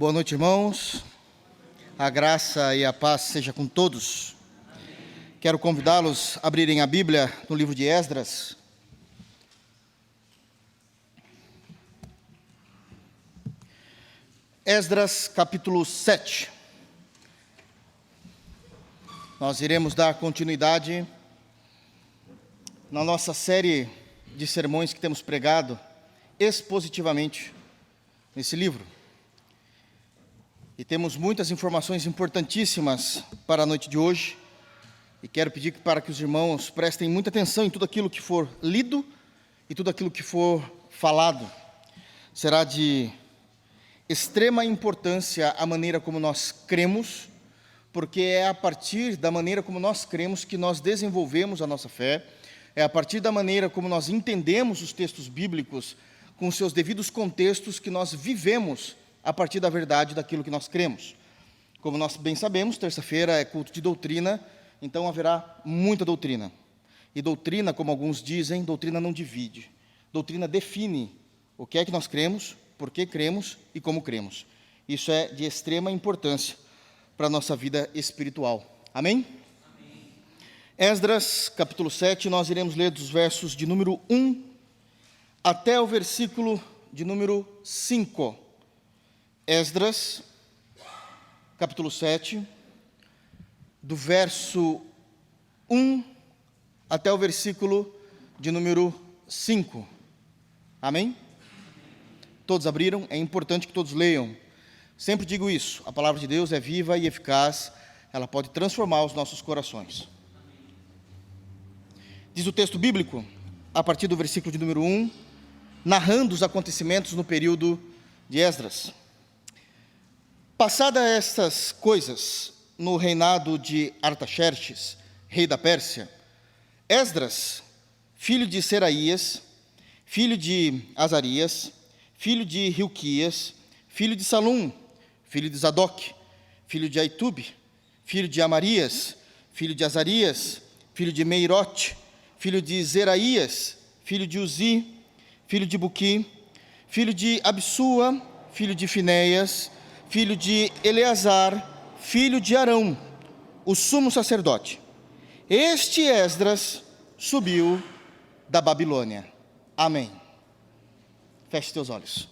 Boa noite, irmãos. A graça e a paz seja com todos. Quero convidá-los a abrirem a Bíblia no livro de Esdras. Esdras, capítulo 7. Nós iremos dar continuidade na nossa série de sermões que temos pregado expositivamente nesse livro. E temos muitas informações importantíssimas para a noite de hoje. E quero pedir para que os irmãos prestem muita atenção em tudo aquilo que for lido e tudo aquilo que for falado. Será de extrema importância a maneira como nós cremos, porque é a partir da maneira como nós cremos que nós desenvolvemos a nossa fé, é a partir da maneira como nós entendemos os textos bíblicos com seus devidos contextos que nós vivemos a partir da verdade daquilo que nós cremos. Como nós bem sabemos, terça-feira é culto de doutrina, então haverá muita doutrina. E doutrina, como alguns dizem, doutrina não divide. Doutrina define o que é que nós cremos, por que cremos e como cremos. Isso é de extrema importância para a nossa vida espiritual. Amém? Amém. Esdras, capítulo 7, nós iremos ler dos versos de número 1 até o versículo de número 5. Esdras, capítulo 7, do verso 1 até o versículo de número 5. Amém? Todos abriram? É importante que todos leiam. Sempre digo isso, a palavra de Deus é viva e eficaz, ela pode transformar os nossos corações. Diz o texto bíblico, a partir do versículo de número 1, narrando os acontecimentos no período de Esdras. Passadas estas coisas, no reinado de Artaxerxes, rei da Pérsia, Esdras, filho de Seraías, filho de Azarias, filho de Hilquias, filho de Salum, filho de Zadok, filho de Aitube, filho de Amarias, filho de Azarias, filho de Meirote, filho de Zeraías, filho de Uzi, filho de Buqui, filho de Absua, filho de Finéias, filho de Eleazar, filho de Arão, o sumo sacerdote. Este Esdras subiu da Babilônia. Amém. Feche teus olhos.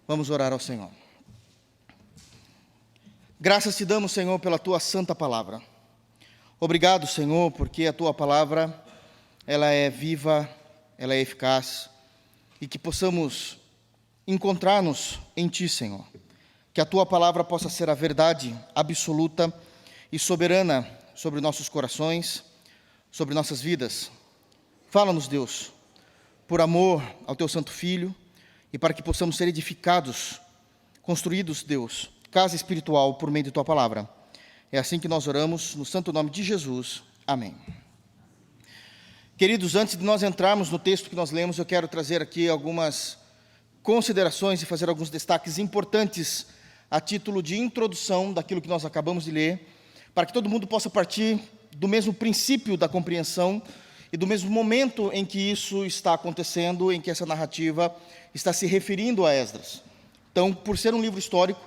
Vamos orar ao Senhor. Graças te damos, Senhor, pela tua santa palavra. Obrigado, Senhor, porque a tua palavra, ela é viva, ela é eficaz, e que possamos encontrar-nos em ti, Senhor. Que a tua palavra possa ser a verdade absoluta e soberana sobre nossos corações, sobre nossas vidas. Fala-nos, Deus, por amor ao teu santo Filho e para que possamos ser edificados, construídos, Deus, casa espiritual por meio de tua palavra. É assim que nós oramos, no santo nome de Jesus. Amém. Queridos, antes de nós entrarmos no texto que nós lemos, eu quero trazer aqui algumas considerações e fazer alguns destaques importantes a título de introdução daquilo que nós acabamos de ler, para que todo mundo possa partir do mesmo princípio da compreensão e do mesmo momento em que isso está acontecendo, em que essa narrativa está se referindo a Esdras. Então, por ser um livro histórico,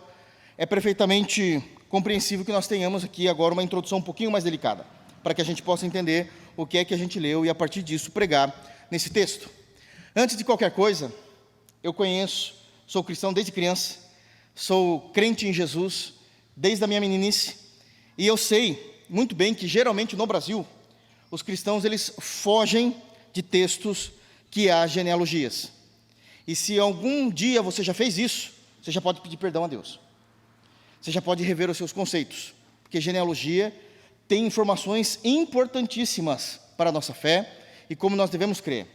é perfeitamente compreensível que nós tenhamos aqui agora uma introdução um pouquinho mais delicada, para que a gente possa entender o que é que a gente leu e, a partir disso, pregar nesse texto. Antes de qualquer coisa, eu sou cristão desde criança, sou crente em Jesus desde a minha meninice, e eu sei muito bem que geralmente no Brasil, os cristãos eles fogem de textos que há genealogias. E se algum dia você já fez isso, você já pode pedir perdão a Deus. Você já pode rever os seus conceitos, porque genealogia tem informações importantíssimas para a nossa fé e como nós devemos crer.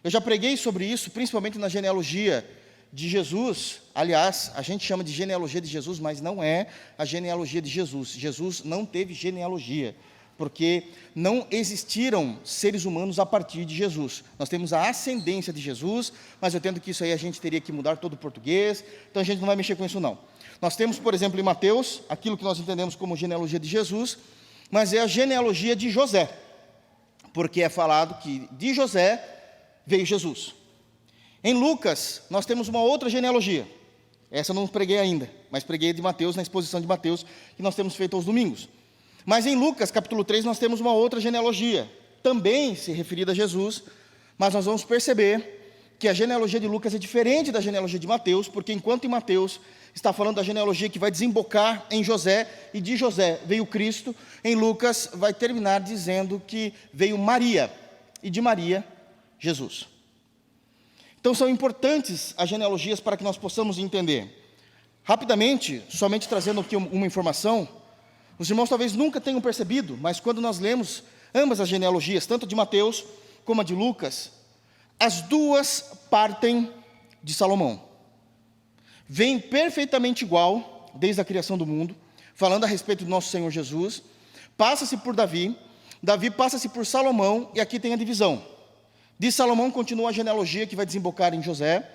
Eu já preguei sobre isso, principalmente na genealogia de Jesus. Aliás, a gente chama de genealogia de Jesus, mas não é a genealogia de Jesus. Jesus não teve genealogia, porque não existiram seres humanos a partir de Jesus. Nós temos a ascendência de Jesus, mas eu entendo que isso aí a gente teria que mudar todo o português, então a gente não vai mexer com isso não. Nós temos, por exemplo, em Mateus, aquilo que nós entendemos como genealogia de Jesus, mas é a genealogia de José, porque é falado que de José veio Jesus. Em Lucas, nós temos uma outra genealogia, Essa eu não preguei ainda, mas preguei de Mateus, na exposição de Mateus, que nós temos feito aos domingos. Mas em Lucas, capítulo 3, nós temos uma outra genealogia, também se referida a Jesus, mas nós vamos perceber que a genealogia de Lucas é diferente da genealogia de Mateus, porque enquanto em Mateus está falando da genealogia que vai desembocar em José, e de José veio Cristo, em Lucas vai terminar dizendo que veio Maria, e de Maria, Jesus. Então são importantes as genealogias para que nós possamos entender. Rapidamente, somente trazendo aqui uma informação, os irmãos talvez nunca tenham percebido, mas quando nós lemos ambas as genealogias, tanto de Mateus como a de Lucas, as duas partem de Salomão. Vem perfeitamente igual, desde a criação do mundo, falando a respeito do nosso Senhor Jesus, passa-se por Davi, Davi passa-se por Salomão, e aqui tem a divisão. De Salomão continua a genealogia que vai desembocar em José,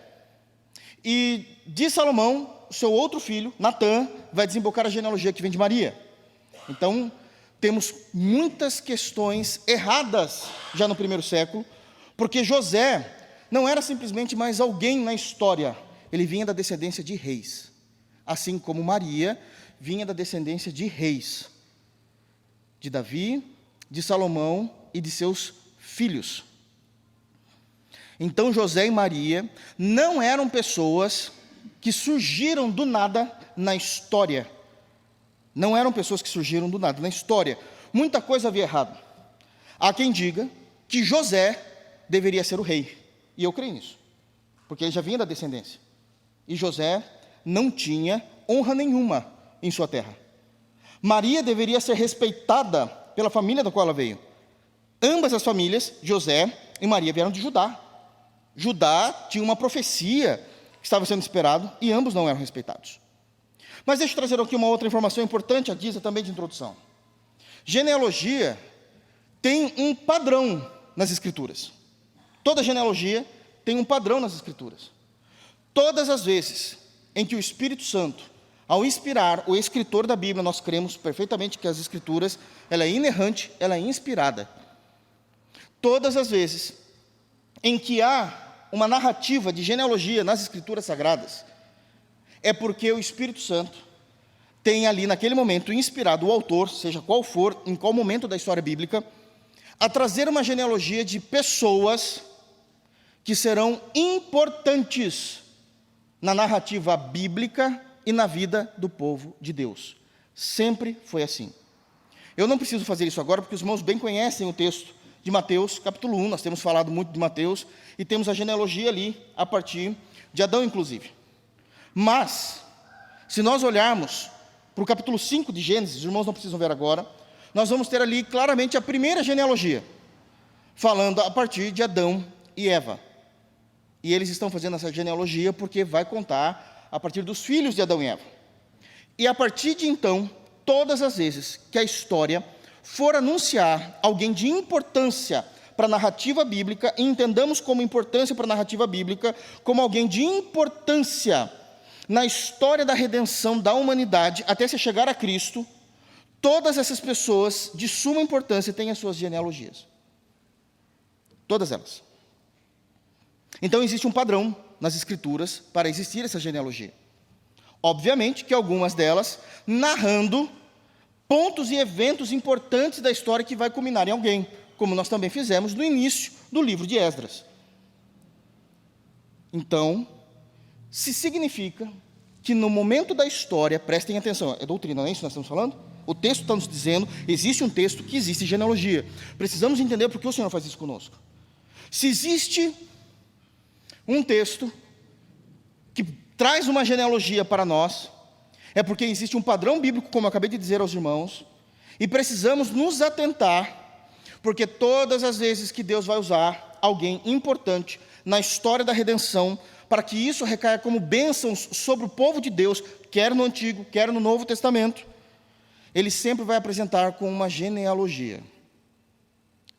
e de Salomão, seu outro filho, Natã, vai desembocar a genealogia que vem de Maria. Então, temos muitas questões erradas já no primeiro século, porque José não era simplesmente mais alguém na história, ele vinha da descendência de reis, assim como Maria vinha da descendência de reis, de Davi, de Salomão e de seus filhos. Então José e Maria não eram pessoas que surgiram do nada na história, não eram pessoas que surgiram do nada na história, muita coisa havia errado. Há quem diga que José deveria ser o rei, e eu creio nisso, porque ele já vinha da descendência, e José não tinha honra nenhuma em sua terra. Maria deveria ser respeitada pela família da qual ela veio. Ambas as famílias, José e Maria, vieram de Judá. Judá tinha uma profecia que estava sendo esperado, e ambos não eram respeitados. Mas deixa eu trazer aqui uma outra informação importante, a Disa também de introdução. Genealogia tem um padrão nas Escrituras. Toda genealogia tem um padrão nas Escrituras. Todas as vezes em que o Espírito Santo, ao inspirar o escritor da Bíblia, nós cremos perfeitamente que as Escrituras, ela é inerrante, ela é inspirada. Todas as vezes em que há uma narrativa de genealogia nas Escrituras Sagradas, é porque o Espírito Santo tem ali naquele momento inspirado o autor, seja qual for, em qual momento da história bíblica, a trazer uma genealogia de pessoas que serão importantes na narrativa bíblica e na vida do povo de Deus. Sempre foi assim. Eu não preciso fazer isso agora, porque os irmãos bem conhecem o texto de Mateus, capítulo 1, nós temos falado muito de Mateus, e temos a genealogia ali, a partir de Adão, inclusive. Mas, se nós olharmos para o capítulo 5 de Gênesis, os irmãos não precisam ver agora, nós vamos ter ali claramente a primeira genealogia, falando a partir de Adão e Eva. E eles estão fazendo essa genealogia porque vai contar a partir dos filhos de Adão e Eva. E a partir de então, todas as vezes que a história for anunciar alguém de importância para a narrativa bíblica, e entendamos como importância para a narrativa bíblica, como alguém de importância na história da redenção da humanidade, até se chegar a Cristo, todas essas pessoas de suma importância têm as suas genealogias. Todas elas. Então existe um padrão nas Escrituras para existir essa genealogia. Obviamente que algumas delas narrando pontos e eventos importantes da história que vai culminar em alguém, como nós também fizemos no início do livro de Esdras. Então, se significa que no momento da história, prestem atenção, é doutrina, não é isso que nós estamos falando? O texto está nos dizendo, existe um texto que existe genealogia. Precisamos entender por que o Senhor faz isso conosco. Se existe um texto que traz uma genealogia para nós, é porque existe um padrão bíblico, como eu acabei de dizer aos irmãos, e precisamos nos atentar, porque todas as vezes que Deus vai usar alguém importante na história da redenção, para que isso recaia como bênçãos sobre o povo de Deus, quer no Antigo, quer no Novo Testamento, Ele sempre vai apresentar com uma genealogia.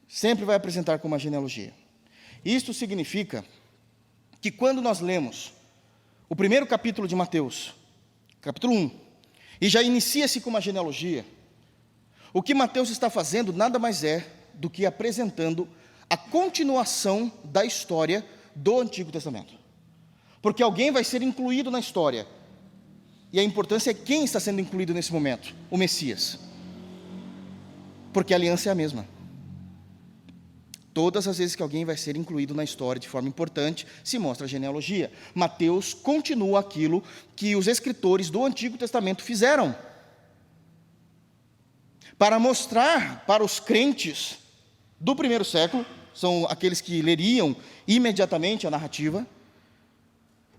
Sempre vai apresentar com uma genealogia. Isto significa que quando nós lemos o primeiro capítulo de Mateus, capítulo 1, e já inicia-se com uma genealogia, o que Mateus está fazendo nada mais é do que apresentando a continuação da história do Antigo Testamento. Porque alguém vai ser incluído na história, E a importância é quem está sendo incluído nesse momento: o Messias. Porque a aliança é a mesma. Todas as vezes que alguém vai ser incluído na história de forma importante, se mostra a genealogia. Mateus continua aquilo que os escritores do Antigo Testamento fizeram, para mostrar para os crentes do primeiro século, são aqueles que leriam imediatamente a narrativa,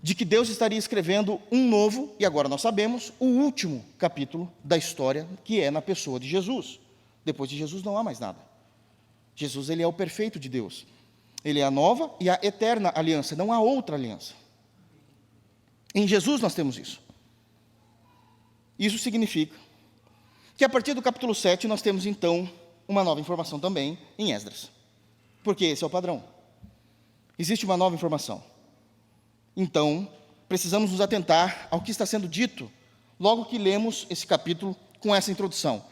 de que Deus estaria escrevendo um novo, e agora nós sabemos, o último capítulo da história, que é na pessoa de Jesus. Depois de Jesus não há mais nada. Jesus, ele é o perfeito de Deus. Ele é a nova e a eterna aliança, não há outra aliança. Em Jesus nós temos isso. Isso significa que a partir do capítulo 7 nós temos então uma nova informação também em Esdras. Porque esse é o padrão. Existe uma nova informação. Então, precisamos nos atentar ao que está sendo dito logo que lemos esse capítulo com essa introdução.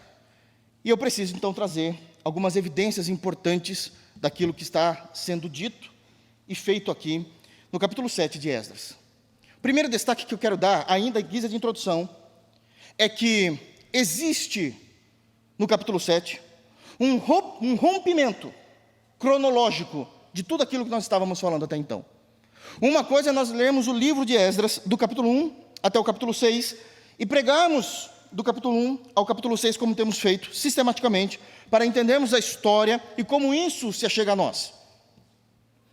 E eu preciso então trazer algumas evidências importantes daquilo que está sendo dito e feito aqui no capítulo 7 de Esdras. O primeiro destaque que eu quero dar, ainda em guisa de introdução, é que existe no capítulo 7 um rompimento cronológico de tudo aquilo que nós estávamos falando até então. Uma coisa é nós lermos o livro de Esdras, do capítulo 1 até o capítulo 6, e pregarmos do capítulo 1 ao capítulo 6, como temos feito sistematicamente, para entendermos a história e como isso se achega a nós.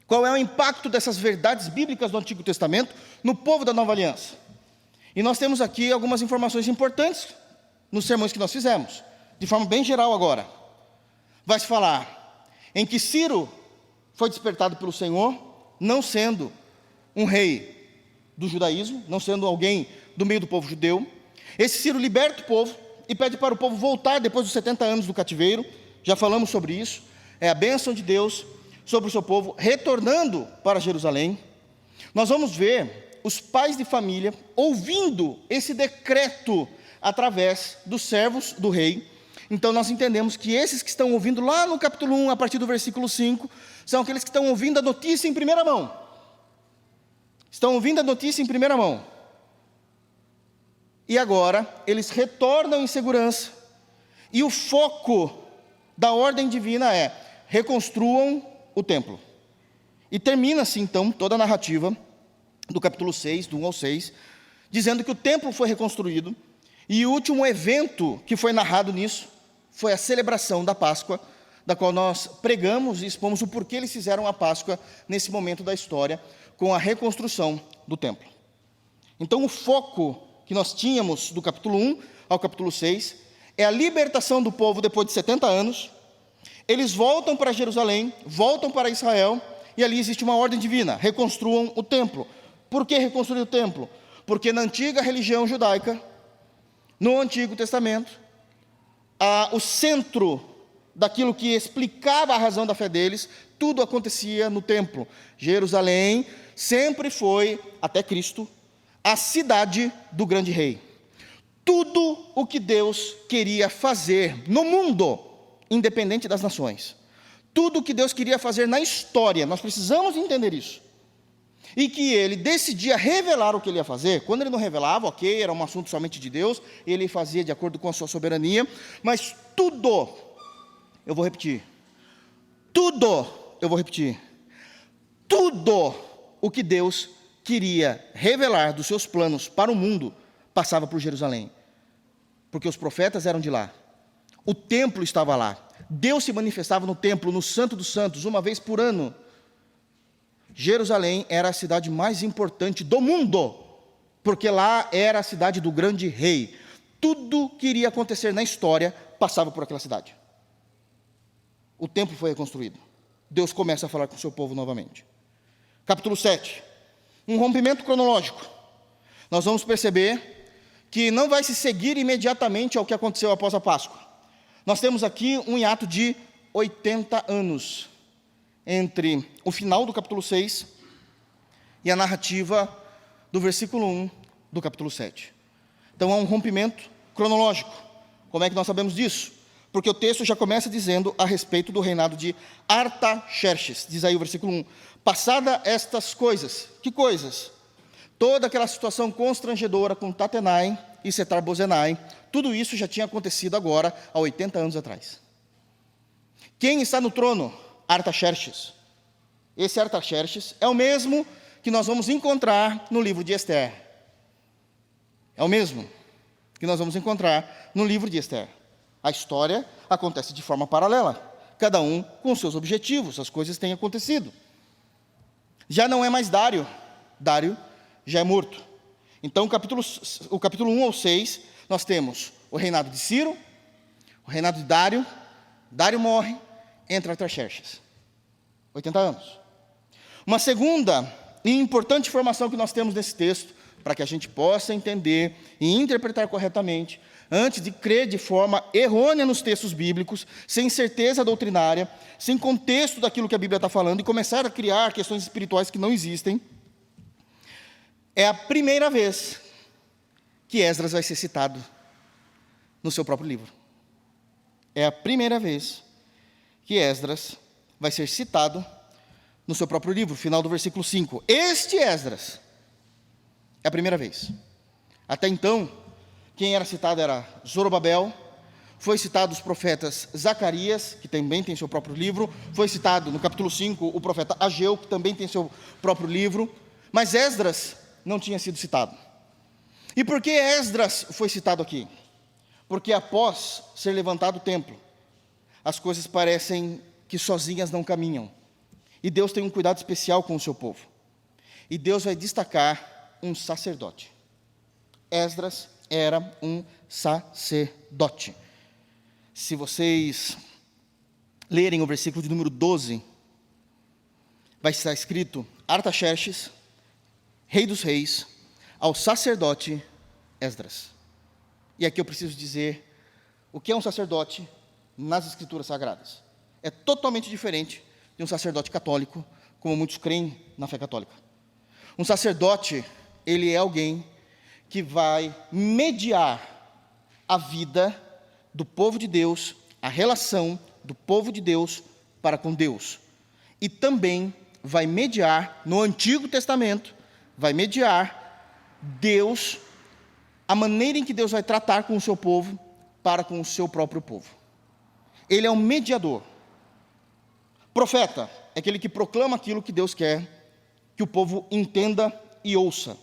Qual é o impacto dessas verdades bíblicas do Antigo Testamento no povo da Nova Aliança? E nós temos aqui algumas informações importantes nos sermões que nós fizemos, de forma bem geral agora. Vai se falar em que Ciro foi despertado pelo Senhor, não sendo um rei do judaísmo, não sendo alguém do meio do povo judeu. Esse Ciro liberta o povo e pede para o povo voltar depois dos 70 anos do cativeiro. Já falamos sobre isso. É a bênção de Deus sobre o seu povo, retornando para Jerusalém. Nós vamos ver os pais de família ouvindo esse decreto através dos servos do rei. Então nós entendemos que esses que estão ouvindo lá no capítulo 1, a partir do versículo 5, são aqueles que estão ouvindo a notícia em primeira mão. Estão ouvindo a notícia em primeira mão. E agora eles retornam em segurança. E o foco da ordem divina é: reconstruam o templo. E termina-se então toda a narrativa do capítulo 6, do 1 ao 6, dizendo que o templo foi reconstruído. E o último evento que foi narrado nisso foi a celebração da Páscoa, da qual nós pregamos e expomos o porquê eles fizeram a Páscoa nesse momento da história, com a reconstrução do templo. Então o foco que nós tínhamos do capítulo 1 ao capítulo 6 é a libertação do povo depois de 70 anos. Eles voltam para Jerusalém, voltam para Israel, e ali existe uma ordem divina: reconstruam o templo. Por que reconstruir o templo? Porque na antiga religião judaica, no Antigo Testamento, o centro daquilo que explicava a razão da fé deles, tudo acontecia no templo. Jerusalém sempre foi, até Cristo, a cidade do grande rei. Tudo o que Deus queria fazer no mundo, independente das nações, tudo o que Deus queria fazer na história, nós precisamos entender isso. E que ele decidia revelar o que ele ia fazer. Quando ele não revelava, ok, era um assunto somente de Deus, ele fazia de acordo com a sua soberania, mas tudo, eu vou repetir, tudo o que Deus queria revelar dos seus planos para o mundo, passava por Jerusalém, porque os profetas eram de lá, o templo estava lá, Deus se manifestava no templo, no Santo dos Santos, uma vez por ano. Jerusalém era a cidade mais importante do mundo, porque lá era a cidade do grande rei. Tudo que iria acontecer na história passava por aquela cidade. O templo foi reconstruído. Deus começa a falar com o seu povo novamente. Capítulo 7. Um rompimento cronológico. Nós vamos perceber que não vai se seguir imediatamente ao que aconteceu após a Páscoa. Nós temos aqui um hiato de 80 anos entre o final do capítulo 6 e a narrativa do versículo 1 do capítulo 7. Então há um rompimento cronológico. Como é que nós sabemos disso? Porque o texto já começa dizendo a respeito do reinado de Artaxerxes. Diz aí o versículo 1. Passada estas coisas. Que coisas? Toda aquela situação constrangedora com Tatenai e Setar-Bozenai, tudo isso já tinha acontecido agora, há 80 anos atrás. Quem está no trono? Artaxerxes. Esse Artaxerxes é o mesmo que nós vamos encontrar no livro de Ester. É o mesmo que nós vamos encontrar no livro de Ester. A história acontece de forma paralela, cada um com seus objetivos, as coisas têm acontecido. Já não é mais Dário, Dário já é morto. Então, o capítulo 1 ao 6, nós temos o reinado de Ciro, o reinado de Dário, Dário morre, entra Artaxerxes. 80 anos. Uma segunda e importante informação que nós temos nesse texto, para que a gente possa entender e interpretar corretamente, antes de crer de forma errônea nos textos bíblicos, sem certeza doutrinária, sem contexto daquilo que a Bíblia está falando, e começar a criar questões espirituais que não existem, é a primeira vez que Esdras vai ser citado no seu próprio livro. É a primeira vez que Esdras vai ser citado no seu próprio livro, final do versículo 5. Este Esdras é a primeira vez. Até então, quem era citado era Zorobabel, foi citado os profetas Zacarias, que também tem seu próprio livro, foi citado no capítulo 5 o profeta Ageu, que também tem seu próprio livro, mas Esdras não tinha sido citado. E por que Esdras foi citado aqui? Porque após ser levantado o templo, as coisas parecem que sozinhas não caminham. E Deus tem um cuidado especial com o seu povo. E Deus vai destacar um sacerdote. Esdras era um sacerdote. Se vocês lerem o versículo de número 12, vai estar escrito: Artaxerxes, rei dos reis, ao sacerdote Esdras. E aqui eu preciso dizer o que é um sacerdote nas Escrituras Sagradas. É totalmente diferente de um sacerdote católico, como muitos creem na fé católica. Um sacerdote, ele é alguém que vai mediar a vida do povo de Deus, a relação do povo de Deus para com Deus. E também vai mediar, no Antigo Testamento, vai mediar Deus, a maneira em que Deus vai tratar com o seu povo para com o seu próprio povo. Ele é um mediador. Profeta é aquele que proclama aquilo que Deus quer que o povo entenda e ouça.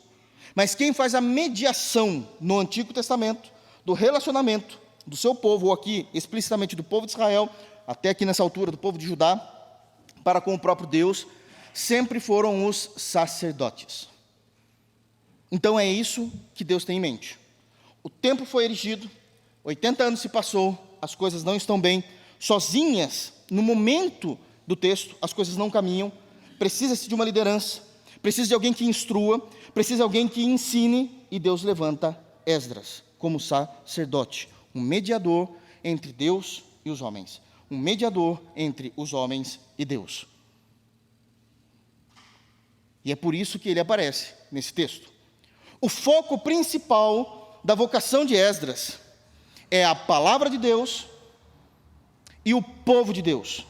Mas quem faz a mediação no Antigo Testamento do relacionamento do seu povo, ou aqui explicitamente do povo de Israel, até aqui nessa altura do povo de Judá, para com o próprio Deus, sempre foram os sacerdotes. Então é isso que Deus tem em mente. O templo foi erigido, 80 anos se passou, as coisas não estão bem, sozinhas, no momento do texto, as coisas não caminham, precisa-se de uma liderança, precisa de alguém que instrua, precisa de alguém que ensine, e Deus levanta Esdras como sacerdote, um mediador entre Deus e os homens, um mediador entre os homens e Deus. E é por isso que ele aparece nesse texto. O foco principal da vocação de Esdras é a palavra de Deus e o povo de Deus.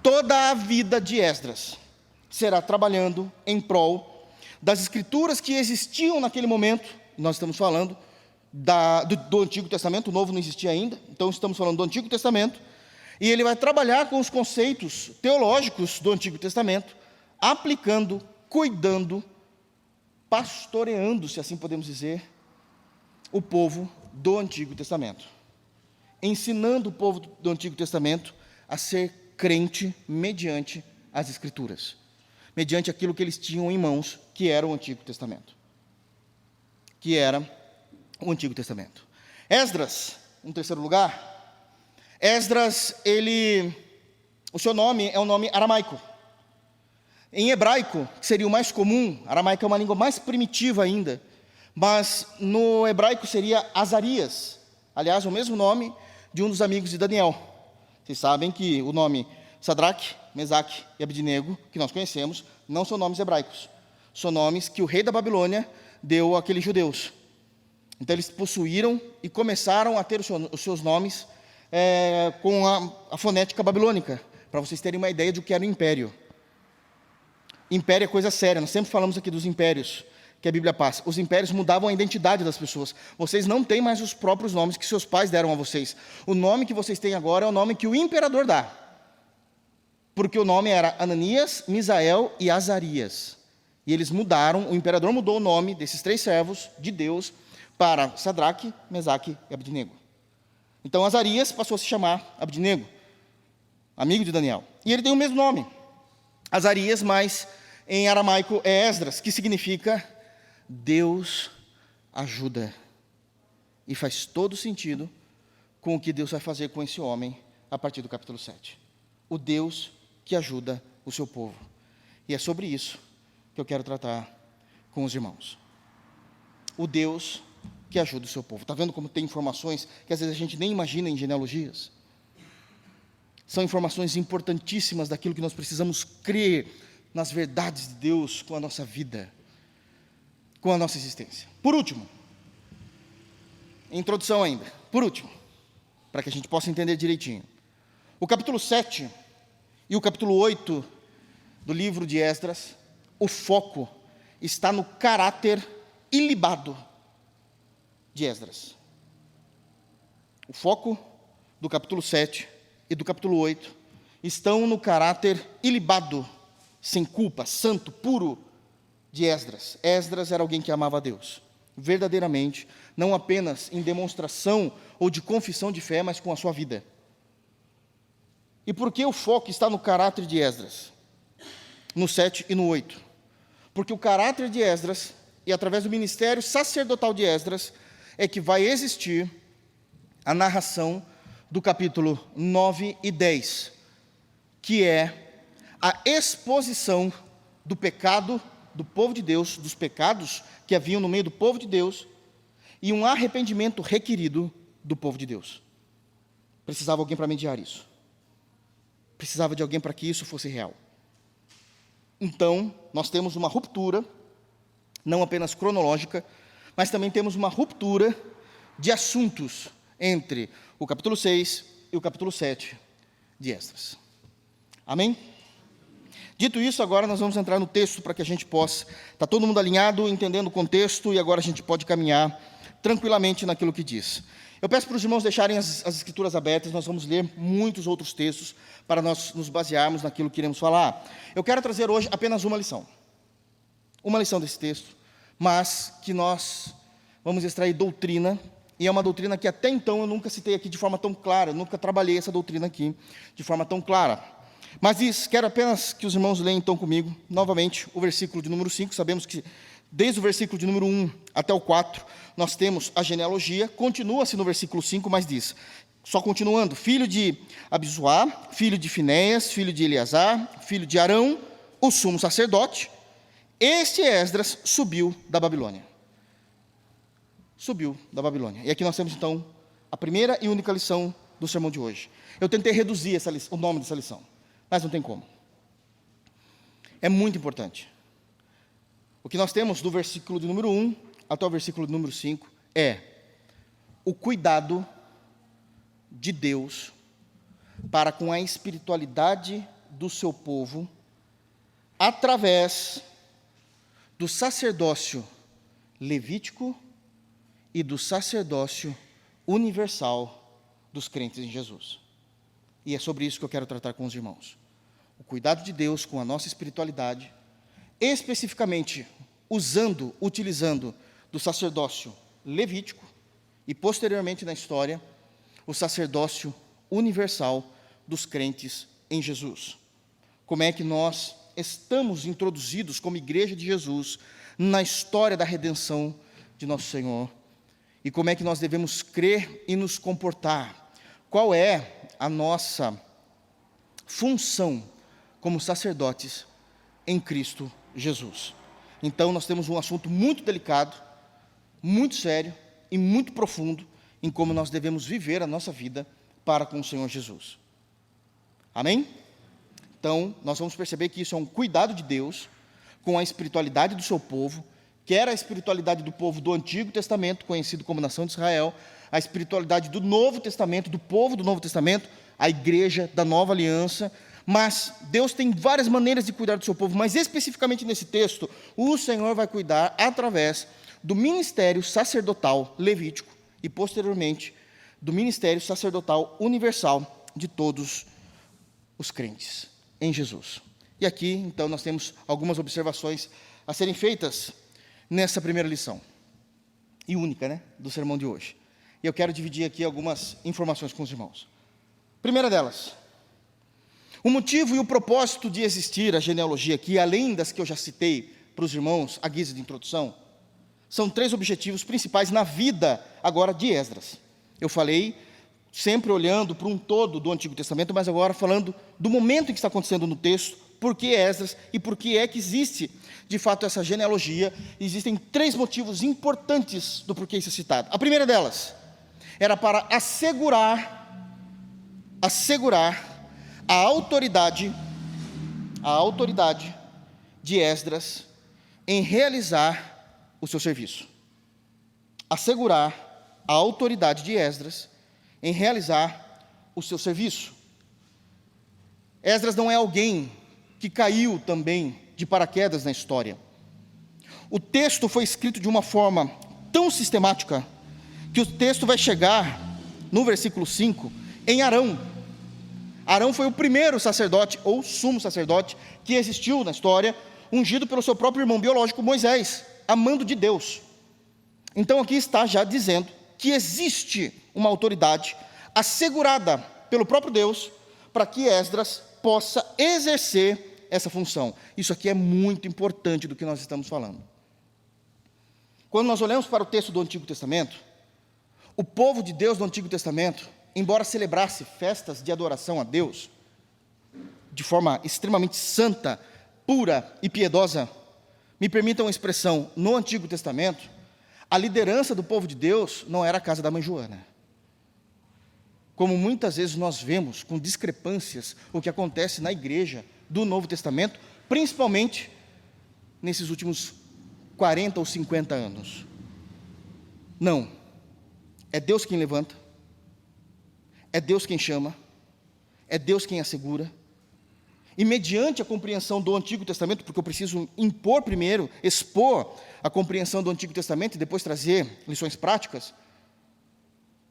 Toda a vida de Esdras será trabalhando em prol das escrituras que existiam naquele momento. Nós estamos falando do Antigo Testamento, o Novo não existia ainda, então estamos falando do Antigo Testamento, e ele vai trabalhar com os conceitos teológicos do Antigo Testamento, aplicando, cuidando, pastoreando, se assim podemos dizer, o povo do Antigo Testamento, ensinando o povo do Antigo Testamento a ser crente mediante as Escrituras, mediante aquilo que eles tinham em mãos, que era o Antigo Testamento. Esdras, em terceiro lugar, Esdras, o seu nome é um nome aramaico. Em hebraico, que seria o mais comum, aramaico é uma língua mais primitiva ainda, mas no hebraico seria Azarias, aliás, o mesmo nome de um dos amigos de Daniel. Vocês sabem que o nome Sadraque, Mesaque e Abednego, que nós conhecemos, não são nomes hebraicos. São nomes que o rei da Babilônia deu àqueles judeus. Então eles possuíram e começaram a ter os seus nomes com a fonética babilônica, para vocês terem uma ideia de o que era o império. Império é coisa séria, nós sempre falamos aqui dos impérios, que a Bíblia passa. Os impérios mudavam a identidade das pessoas. Vocês não têm mais os próprios nomes que seus pais deram a vocês. O nome que vocês têm agora é o nome que o imperador dá. Porque o nome era Ananias, Misael e Azarias. E eles mudaram, o imperador mudou o nome desses 3 servos de Deus para Sadraque, Mesaque e Abednego. Então Azarias passou a se chamar Abednego, amigo de Daniel. E ele tem o mesmo nome, Azarias, mas em aramaico é Esdras, que significa Deus ajuda. E faz todo sentido com o que Deus vai fazer com esse homem a partir do capítulo 7. O Deus que ajuda o seu povo. E é sobre isso que eu quero tratar com os irmãos. O Deus que ajuda o seu povo. Está vendo como tem informações que às vezes a gente nem imagina em genealogias? São informações importantíssimas daquilo que nós precisamos crer nas verdades de Deus com a nossa vida, com a nossa existência. Por último, introdução ainda, por último, para que a gente possa entender direitinho. O capítulo 7 e o capítulo 8 do livro de Esdras, o foco está no caráter ilibado de Esdras. O foco do capítulo 7 e do capítulo 8 estão no caráter ilibado, sem culpa, santo, puro de Esdras. Esdras era alguém que amava a Deus, verdadeiramente, não apenas em demonstração ou de confissão de fé, mas com a sua vida. E por que o foco está no caráter de Esdras? No 7 e no 8. Porque o caráter de Esdras, e através do ministério sacerdotal de Esdras, é que vai existir a narração do capítulo 9 e 10, que é a exposição do pecado do povo de Deus, dos pecados que haviam no meio do povo de Deus, e um arrependimento requerido do povo de Deus. Precisava alguém para mediar isso. Precisava de alguém para que isso fosse real. Então, nós temos uma ruptura, não apenas cronológica, mas também temos uma ruptura de assuntos entre o capítulo 6 e o capítulo 7 de Esdras. Amém? Dito isso, agora nós vamos entrar no texto para que a gente possa estar todo mundo alinhado, entendendo o contexto, e agora a gente pode caminhar tranquilamente naquilo que diz. Eu peço para os irmãos deixarem as escrituras abertas, nós vamos ler muitos outros textos para nós nos basearmos naquilo que iremos falar. Eu quero trazer hoje apenas uma lição desse texto, mas que nós vamos extrair doutrina, e é uma doutrina que até então eu nunca citei aqui de forma tão clara, eu nunca trabalhei essa doutrina aqui de forma tão clara. Mas quero apenas que os irmãos leiam então comigo, novamente, o versículo de número 5, sabemos que desde o versículo de número 1 até o 4, nós temos a genealogia, continua-se no versículo 5, mas diz, só continuando, filho de Abisuá, filho de Finéias, filho de Eleazar, filho de Arão, o sumo sacerdote, este Esdras subiu da Babilônia. Subiu da Babilônia. E aqui nós temos então a primeira e única lição do sermão de hoje. Eu tentei reduzir o nome dessa lição, mas não tem como. É muito importante. O que nós temos do versículo de número 1 até o versículo de número 5 é o cuidado de Deus para com a espiritualidade do seu povo através do sacerdócio levítico e do sacerdócio universal dos crentes em Jesus. E é sobre isso que eu quero tratar com os irmãos. O cuidado de Deus com a nossa espiritualidade, especificamente utilizando do sacerdócio levítico e posteriormente na história, o sacerdócio universal dos crentes em Jesus. Como é que nós estamos introduzidos como igreja de Jesus na história da redenção de nosso Senhor e como é que nós devemos crer e nos comportar. Qual é a nossa função como sacerdotes em Cristo Jesus. Então, nós temos um assunto muito delicado, muito sério e muito profundo em como nós devemos viver a nossa vida para com o Senhor Jesus. Amém? Então, nós vamos perceber que isso é um cuidado de Deus com a espiritualidade do seu povo, que era a espiritualidade do povo do Antigo Testamento, conhecido como Nação de Israel, a espiritualidade do Novo Testamento, do povo do Novo Testamento, a igreja da Nova Aliança, Mas Deus tem várias maneiras de cuidar do seu povo, mas especificamente nesse texto, o Senhor vai cuidar através do ministério sacerdotal levítico e, posteriormente, do ministério sacerdotal universal de todos os crentes em Jesus. E aqui, então, nós temos algumas observações a serem feitas nessa primeira lição, e única, do sermão de hoje. E eu quero dividir aqui algumas informações com os irmãos. Primeira delas, o motivo e o propósito de existir a genealogia aqui, além das que eu já citei para os irmãos, à guisa de introdução, são 3 objetivos principais na vida agora de Esdras. Eu falei sempre olhando para um todo do Antigo Testamento, mas agora falando do momento em que está acontecendo no texto, por que Esdras e por que é que existe, de fato, essa genealogia. Existem 3 motivos importantes do porquê isso é citado. A primeira delas era para assegurar a autoridade de Esdras em realizar o seu serviço. Assegurar a autoridade de Esdras em realizar o seu serviço. Esdras não é alguém que caiu também de paraquedas na história. O texto foi escrito de uma forma tão sistemática que o texto vai chegar, no versículo 5, em Arão. Arão foi o primeiro sacerdote, ou sumo sacerdote, que existiu na história, ungido pelo seu próprio irmão biológico Moisés, amando de Deus. Então aqui está já dizendo que existe uma autoridade assegurada pelo próprio Deus para que Esdras possa exercer essa função. Isso aqui é muito importante do que nós estamos falando. Quando nós olhamos para o texto do Antigo Testamento, o povo de Deus do Antigo Testamento, embora celebrasse festas de adoração a Deus, de forma extremamente santa, pura e piedosa, me permitam uma expressão, no Antigo Testamento, a liderança do povo de Deus não era a casa da mãe Joana. Como muitas vezes nós vemos com discrepâncias o que acontece na igreja do Novo Testamento, principalmente nesses últimos 40 ou 50 anos. Não, é Deus quem levanta, é Deus quem chama, é Deus quem assegura. E mediante a compreensão do Antigo Testamento, porque eu preciso impor primeiro, expor a compreensão do Antigo Testamento e depois trazer lições práticas,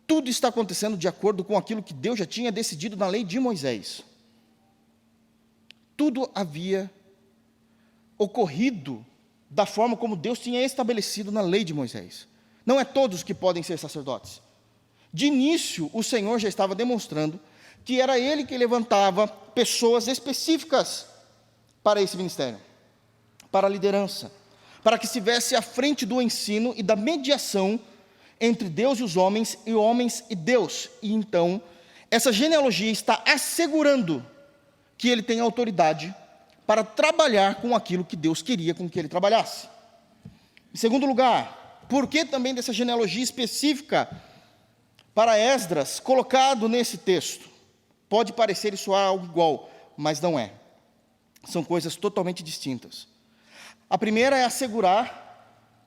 tudo está acontecendo de acordo com aquilo que Deus já tinha decidido na lei de Moisés. Tudo havia ocorrido da forma como Deus tinha estabelecido na lei de Moisés. Não é todos que podem ser sacerdotes. De início, o Senhor já estava demonstrando que era Ele que levantava pessoas específicas para esse ministério, para a liderança, para que estivesse à frente do ensino e da mediação entre Deus e os homens e Deus. E então, essa genealogia está assegurando que ele tem autoridade para trabalhar com aquilo que Deus queria com que ele trabalhasse. Em segundo lugar, por que também dessa genealogia específica para Esdras, colocado nesse texto? Pode parecer e soar algo igual, mas não é. São coisas totalmente distintas. A primeira é assegurar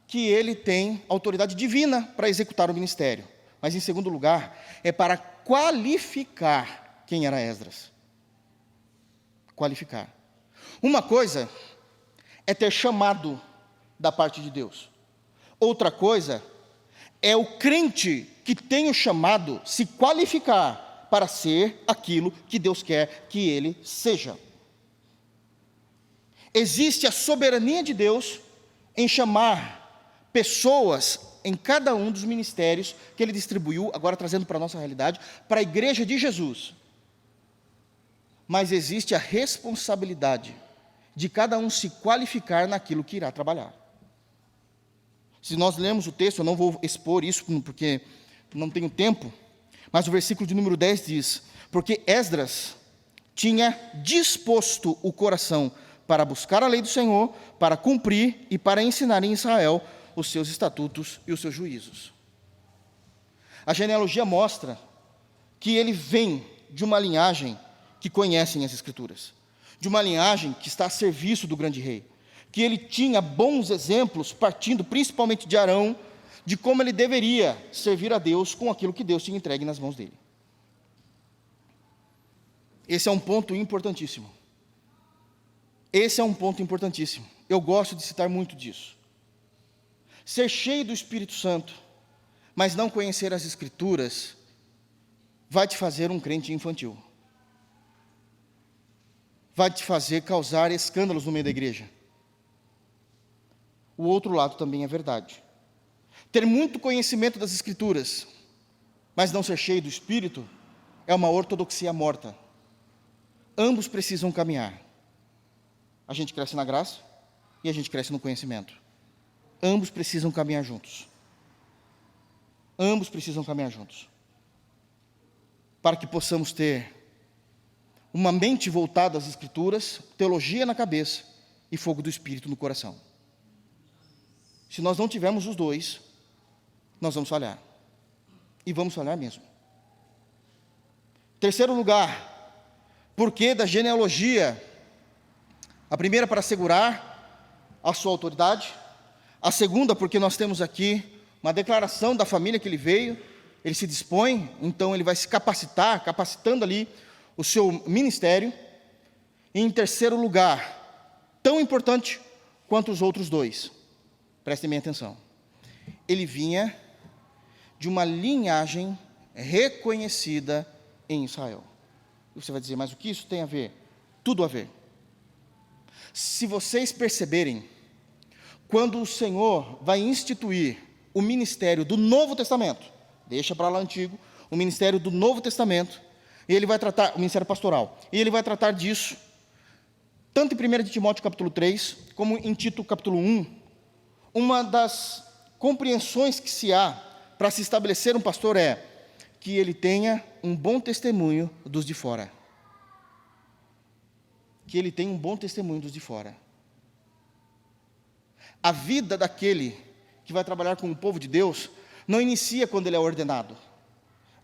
que ele tem autoridade divina para executar o ministério. Mas, em segundo lugar, é para qualificar quem era Esdras. Qualificar. Uma coisa é ter chamado da parte de Deus. Outra coisa é o crente que tem o chamado se qualificar para ser aquilo que Deus quer que ele seja. Existe a soberania de Deus em chamar pessoas em cada um dos ministérios que Ele distribuiu, agora trazendo para a nossa realidade, para a igreja de Jesus. Mas existe a responsabilidade de cada um se qualificar naquilo que irá trabalhar. Se nós lermos o texto, eu não vou expor isso porque não tenho tempo, mas o versículo de número 10 diz: porque Esdras tinha disposto o coração para buscar a lei do Senhor, para cumprir e para ensinar em Israel os seus estatutos e os seus juízos. A genealogia mostra que ele vem de uma linhagem que conhecem as Escrituras, de uma linhagem que está a serviço do grande rei, que ele tinha bons exemplos, partindo principalmente de Arão, de como ele deveria servir a Deus com aquilo que Deus tinha entregue nas mãos dele. esse é um ponto importantíssimo. Esse é um ponto importantíssimo. Eu gosto de citar muito disso. Ser cheio do Espírito Santo, mas não conhecer as Escrituras, vai te fazer um crente infantil. Vai te fazer causar escândalos no meio da igreja. O outro lado também é verdade. Ter muito conhecimento das Escrituras, mas não ser cheio do Espírito, é uma ortodoxia morta. Ambos precisam caminhar. A gente cresce na graça e a gente cresce no conhecimento. Ambos precisam caminhar juntos. Ambos precisam caminhar juntos. Para que possamos ter uma mente voltada às Escrituras, teologia na cabeça e fogo do Espírito no coração. Se nós não tivermos os dois, nós vamos falhar. E vamos falhar mesmo. Terceiro lugar, porquê da genealogia? A primeira, para assegurar a sua autoridade. A segunda, porque nós temos aqui uma declaração da família que ele veio. Ele se dispõe, então ele vai se capacitar, capacitando ali o seu ministério. E em terceiro lugar, tão importante quanto os outros dois, prestem bem atenção, ele vinha de uma linhagem reconhecida em Israel. E você vai dizer, mas o que isso tem a ver? Tudo a ver. Se vocês perceberem, quando o Senhor vai instituir o ministério do Novo Testamento, deixa para lá antigo, o ministério do Novo Testamento, e ele vai tratar, o ministério pastoral, e ele vai tratar disso, tanto em 1 de Timóteo capítulo 3, como em Tito capítulo 1, uma das compreensões que se há para se estabelecer um pastor é que ele tenha um bom testemunho dos de fora. Que ele tenha um bom testemunho dos de fora. A vida daquele que vai trabalhar com o povo de Deus não inicia quando ele é ordenado.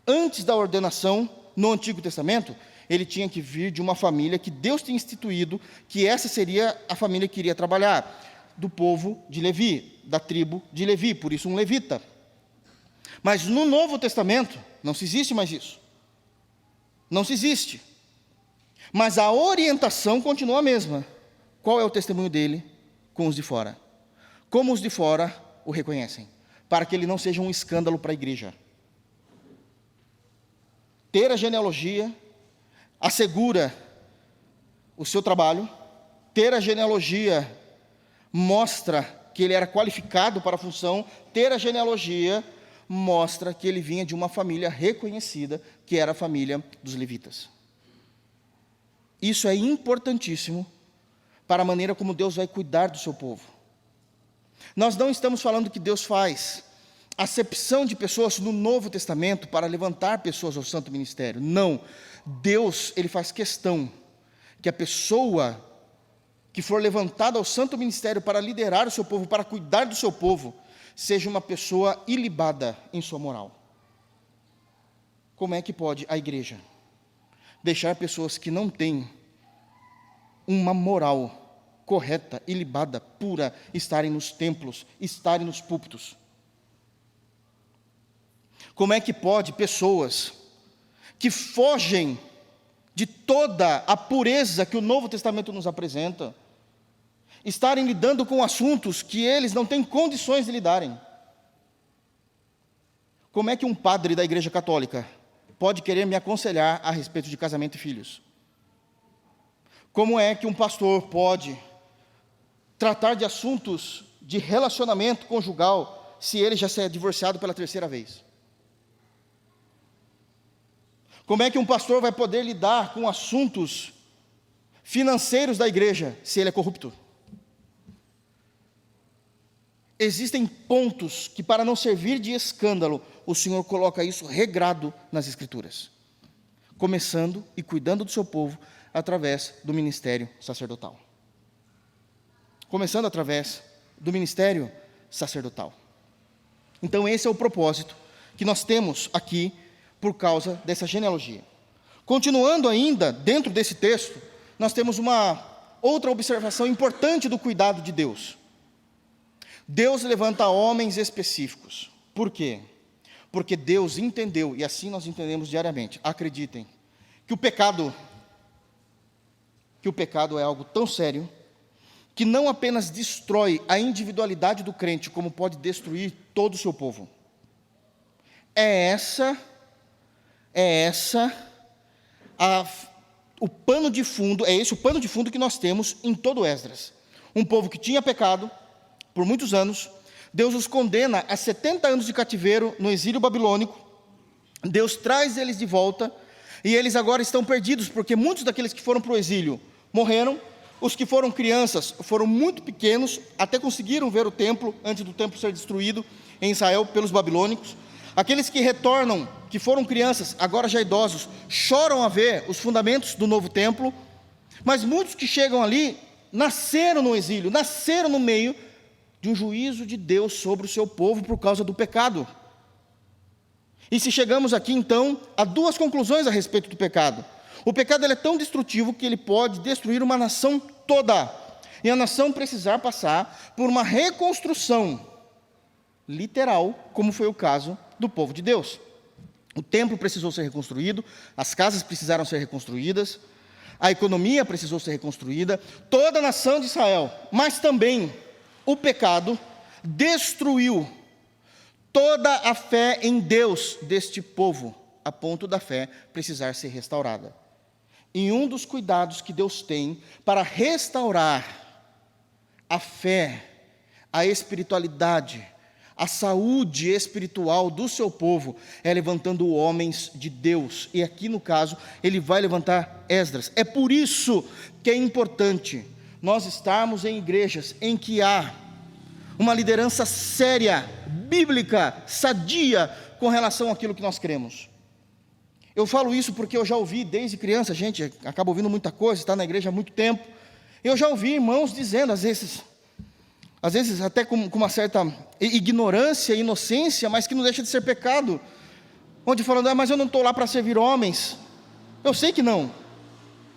Antes da ordenação, no Antigo Testamento, ele tinha que vir de uma família que Deus tinha instituído, que essa seria a família que iria trabalhar, do povo de Levi, da tribo de Levi, por isso um levita. Mas no Novo Testamento, não se existe mais isso. Não se existe. Mas a orientação continua a mesma. Qual é o testemunho dele com os de fora? Como os de fora o reconhecem? Para que ele não seja um escândalo para a igreja. Ter a genealogia assegura o seu trabalho. Ter a genealogia mostra que ele era qualificado para a função. Ter a genealogia mostra que ele vinha de uma família reconhecida, que era a família dos levitas. Isso é importantíssimo para a maneira como Deus vai cuidar do seu povo. Nós não estamos falando que Deus faz acepção de pessoas no Novo Testamento para levantar pessoas ao santo ministério. Não. Deus, ele faz questão que a pessoa que for levantada ao santo ministério para liderar o seu povo, para cuidar do seu povo, seja uma pessoa ilibada em sua moral. Como é que pode a igreja deixar pessoas que não têm uma moral correta, ilibada, pura, estarem nos templos, estarem nos púlpitos? Como é que pode pessoas que fogem de toda a pureza que o Novo Testamento nos apresenta, estarem lidando com assuntos que eles não têm condições de lidarem? Como é que um padre da Igreja Católica pode querer me aconselhar a respeito de casamento e filhos? Como é que um pastor pode tratar de assuntos de relacionamento conjugal se ele já se é divorciado pela terceira vez? Como é que um pastor vai poder lidar com assuntos financeiros da igreja se ele é corrupto? Existem pontos que, para não servir de escândalo, o Senhor coloca isso regrado nas Escrituras, começando e cuidando do seu povo através do ministério sacerdotal. Começando através do ministério sacerdotal. Então esse é o propósito que nós temos aqui por causa dessa genealogia. Continuando ainda dentro desse texto, nós temos uma outra observação importante do cuidado de Deus. Deus levanta homens específicos. Por quê? Porque Deus entendeu, e assim nós entendemos diariamente, acreditem, que o pecado que o pecado é algo tão sério, que não apenas destrói a individualidade do crente, como pode destruir todo o seu povo. É esse o pano de fundo que nós temos em todo Esdras. Um povo que tinha pecado por muitos anos, Deus os condena a 70 anos de cativeiro no exílio babilônico, Deus traz eles de volta, e eles agora estão perdidos, porque muitos daqueles que foram para o exílio morreram, os que foram crianças foram muito pequenos, até conseguiram ver o templo, antes do templo ser destruído em Israel pelos babilônicos. Aqueles que retornam, que foram crianças, agora já idosos, choram a ver os fundamentos do novo templo, mas muitos que chegam ali, nasceram no exílio, nasceram no meio de um juízo de Deus sobre o seu povo por causa do pecado. E se chegamos aqui então a duas conclusões a respeito do pecado. O pecado ele é tão destrutivo que ele pode destruir uma nação toda, e a nação precisar passar por uma reconstrução literal, como foi o caso do povo de Deus. O templo precisou ser reconstruído, as casas precisaram ser reconstruídas, a economia precisou ser reconstruída, toda a nação de Israel, mas também o pecado destruiu toda a fé em Deus deste povo, a ponto da fé precisar ser restaurada. E um dos cuidados que Deus tem para restaurar a fé, a espiritualidade, a saúde espiritual do seu povo é levantando homens de Deus. E aqui no caso, ele vai levantar Esdras. É por isso que é importante nós estarmos em igrejas em que há uma liderança séria, bíblica, sadia, com relação àquilo que nós cremos. Eu falo isso porque eu já ouvi desde criança, gente acaba ouvindo muita coisa, está na igreja há muito tempo. Eu já ouvi irmãos dizendo, às vezes até com uma certa ignorância e inocência, mas que não deixa de ser pecado, onde falando, mas eu não estou lá para servir homens. Eu sei que não,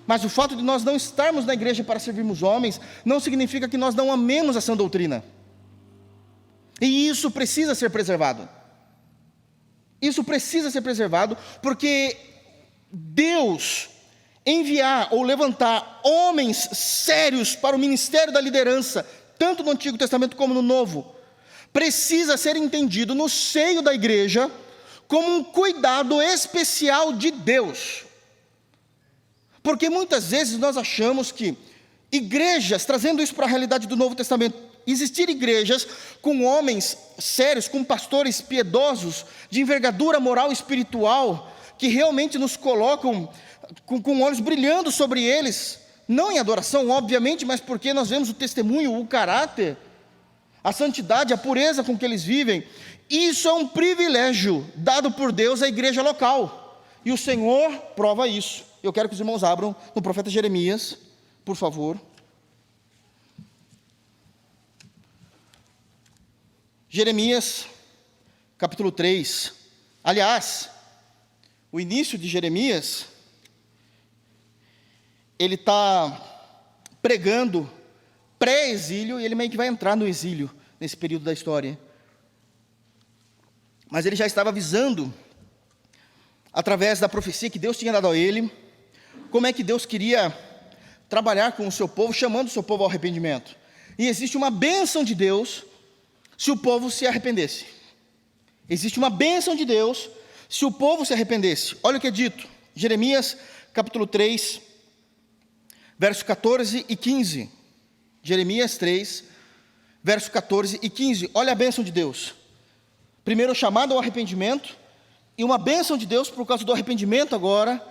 mas o fato de nós não estarmos na igreja para servirmos homens, não significa que nós não amemos a sã doutrina. E isso precisa ser preservado. Isso precisa ser preservado, porque Deus enviar ou levantar homens sérios para o ministério da liderança, tanto no Antigo Testamento como no Novo, precisa ser entendido no seio da igreja como um cuidado especial de Deus. Porque muitas vezes nós achamos que igrejas, trazendo isso para a realidade do Novo Testamento, existir igrejas com homens sérios, com pastores piedosos, de envergadura moral e espiritual, que realmente nos colocam com olhos brilhando sobre eles, não em adoração, obviamente, mas porque nós vemos o testemunho, o caráter, a santidade, a pureza com que eles vivem. Isso é um privilégio dado por Deus à igreja local, e o Senhor prova isso. Eu quero que os irmãos abram no profeta Jeremias, por favor. Jeremias, capítulo 3. Aliás, o início de Jeremias, ele está pregando pré-exílio, e ele meio que vai entrar no exílio, nesse período da história. Mas ele já estava avisando, através da profecia que Deus tinha dado a ele, como é que Deus queria trabalhar com o seu povo, chamando o seu povo ao arrependimento. E existe uma bênção de Deus se o povo se arrependesse. Existe uma bênção de Deus se o povo se arrependesse. Olha o que é dito, Jeremias capítulo 3, verso 14 e 15. Jeremias 3, verso 14 e 15. Olha a bênção de Deus. Primeiro, o chamado ao arrependimento, e uma bênção de Deus por causa do arrependimento agora,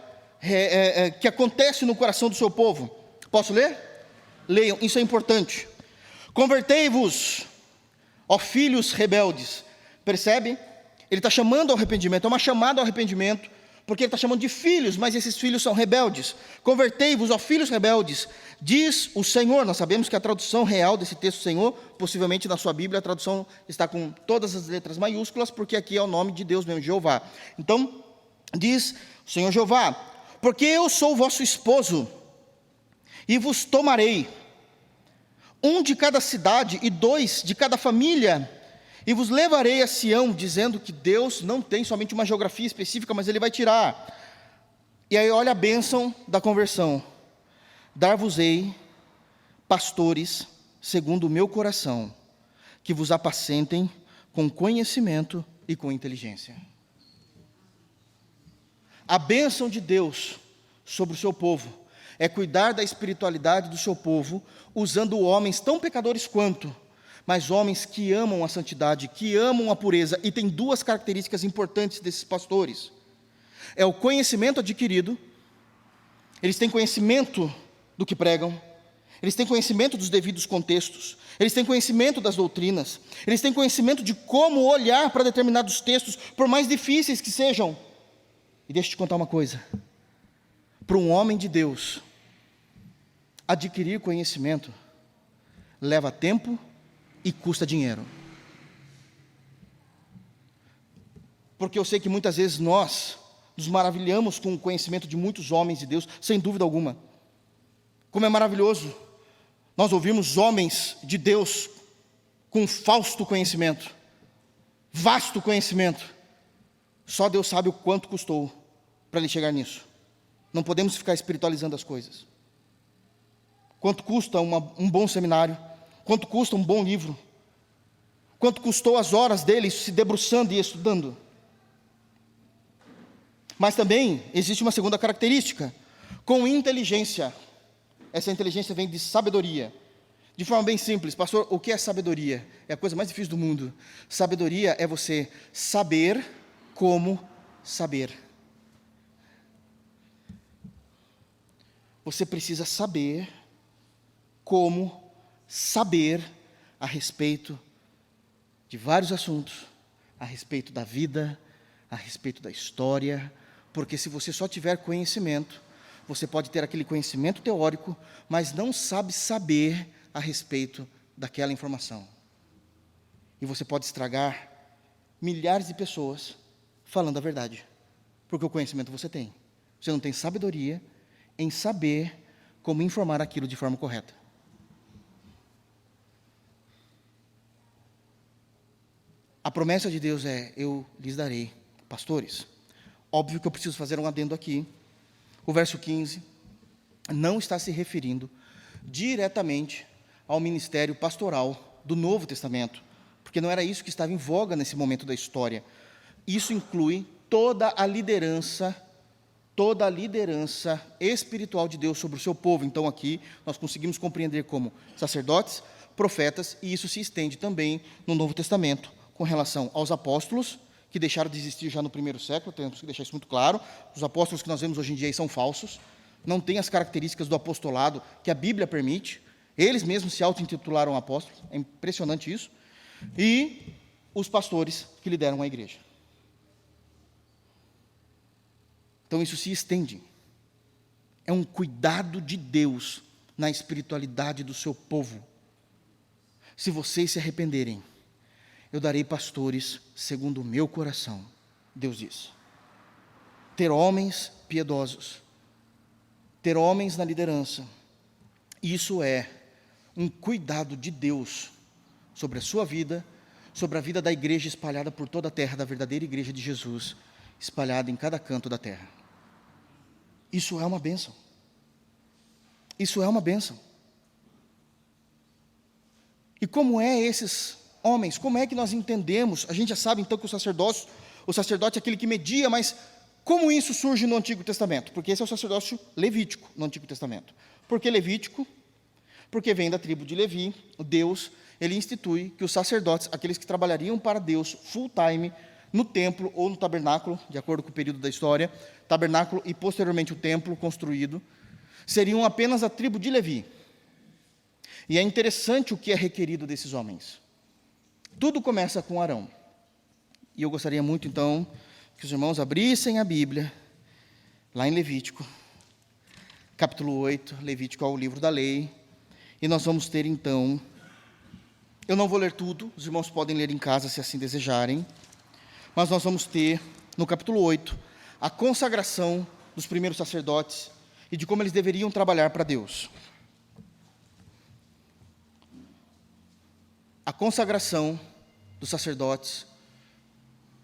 que acontece no coração do seu povo. Posso ler? Leiam, isso é importante. Convertei-vos, ó filhos rebeldes. Percebe? Ele está chamando ao arrependimento, é uma chamada ao arrependimento, porque ele está chamando de filhos, mas esses filhos são rebeldes. Convertei-vos, ó filhos rebeldes, diz o Senhor. Nós sabemos que a tradução real desse texto, Senhor, possivelmente na sua Bíblia, a tradução está com todas as letras maiúsculas, porque aqui é o nome de Deus mesmo, Jeová. Então, diz o Senhor Jeová, porque eu sou o vosso esposo, e vos tomarei, um de cada cidade e 2 de cada família, e vos levarei a Sião, dizendo que Deus não tem somente uma geografia específica, mas Ele vai tirar. E aí olha a bênção da conversão. dar-vos-ei pastores segundo o meu coração, que vos apacentem com conhecimento e com inteligência. A bênção de Deus sobre o seu povo é cuidar da espiritualidade do seu povo, usando homens tão pecadores quanto, mas homens que amam a santidade, que amam a pureza, e tem duas características importantes desses pastores. É o conhecimento adquirido, eles têm conhecimento do que pregam, eles têm conhecimento dos devidos contextos, eles têm conhecimento das doutrinas, eles têm conhecimento de como olhar para determinados textos, por mais difíceis que sejam. E deixa eu te contar uma coisa, para um homem de Deus, adquirir conhecimento leva tempo e custa dinheiro. Porque eu sei que muitas vezes nós nos maravilhamos com o conhecimento de muitos homens de Deus, sem dúvida alguma. Como é maravilhoso nós ouvirmos homens de Deus com fausto conhecimento, vasto conhecimento. Só Deus sabe o quanto custou para ele chegar nisso. Não podemos ficar espiritualizando as coisas. Quanto custa um bom seminário? Quanto custa um bom livro? Quanto custou as horas dele se debruçando e estudando? Mas também existe uma segunda característica, com inteligência. Essa inteligência vem de sabedoria. De forma bem simples, pastor, o que é sabedoria? É a coisa mais difícil do mundo. Sabedoria é você saber como saber. Você precisa saber como saber a respeito de vários assuntos, a respeito da vida, a respeito da história, porque se você só tiver conhecimento, você pode ter aquele conhecimento teórico, mas não sabe saber a respeito daquela informação. E você pode estragar milhares de pessoas falando a verdade, porque o conhecimento você tem. Você não tem sabedoria em saber como informar aquilo de forma correta. A promessa de Deus é: eu lhes darei pastores. Óbvio que eu preciso fazer um adendo aqui. O verso 15 não está se referindo diretamente ao ministério pastoral do Novo Testamento, porque não era isso que estava em voga nesse momento da história. Isso inclui toda a liderança espiritual de Deus sobre o seu povo. Então aqui nós conseguimos compreender como sacerdotes, profetas, e isso se estende também no Novo Testamento, com relação aos apóstolos, que deixaram de existir já no primeiro século, temos que deixar isso muito claro. Os apóstolos que nós vemos hoje em dia são falsos, não têm as características do apostolado que a Bíblia permite, eles mesmos se auto-intitularam apóstolos, é impressionante isso, e os pastores que lideram a igreja. Então isso se estende, é um cuidado de Deus na espiritualidade do seu povo. Se vocês se arrependerem, eu darei pastores segundo o meu coração, Deus diz. Ter homens piedosos, ter homens na liderança, isso é um cuidado de Deus sobre a sua vida, sobre a vida da igreja espalhada por toda a terra, da verdadeira igreja de Jesus, espalhada em cada canto da terra. Isso é uma bênção. Isso é uma bênção. E como é esses homens, como é que nós entendemos? A gente já sabe então que o sacerdote é aquele que media, mas como isso surge no Antigo Testamento? Porque esse é o sacerdócio levítico no Antigo Testamento. Por que levítico? Porque vem da tribo de Levi. Deus, ele institui que os sacerdotes, aqueles que trabalhariam para Deus full time, no templo ou no tabernáculo, de acordo com o período da história, tabernáculo e posteriormente o templo construído, seriam apenas a tribo de Levi. E é interessante o que é requerido desses homens. Tudo começa com Arão. E eu gostaria muito, então, que os irmãos abrissem a Bíblia, lá em Levítico, capítulo 8, Levítico é o livro da lei, e nós vamos ter, então, eu não vou ler tudo, os irmãos podem ler em casa, se assim desejarem, mas nós vamos ter, no capítulo 8, a consagração dos primeiros sacerdotes e de como eles deveriam trabalhar para Deus. A consagração dos sacerdotes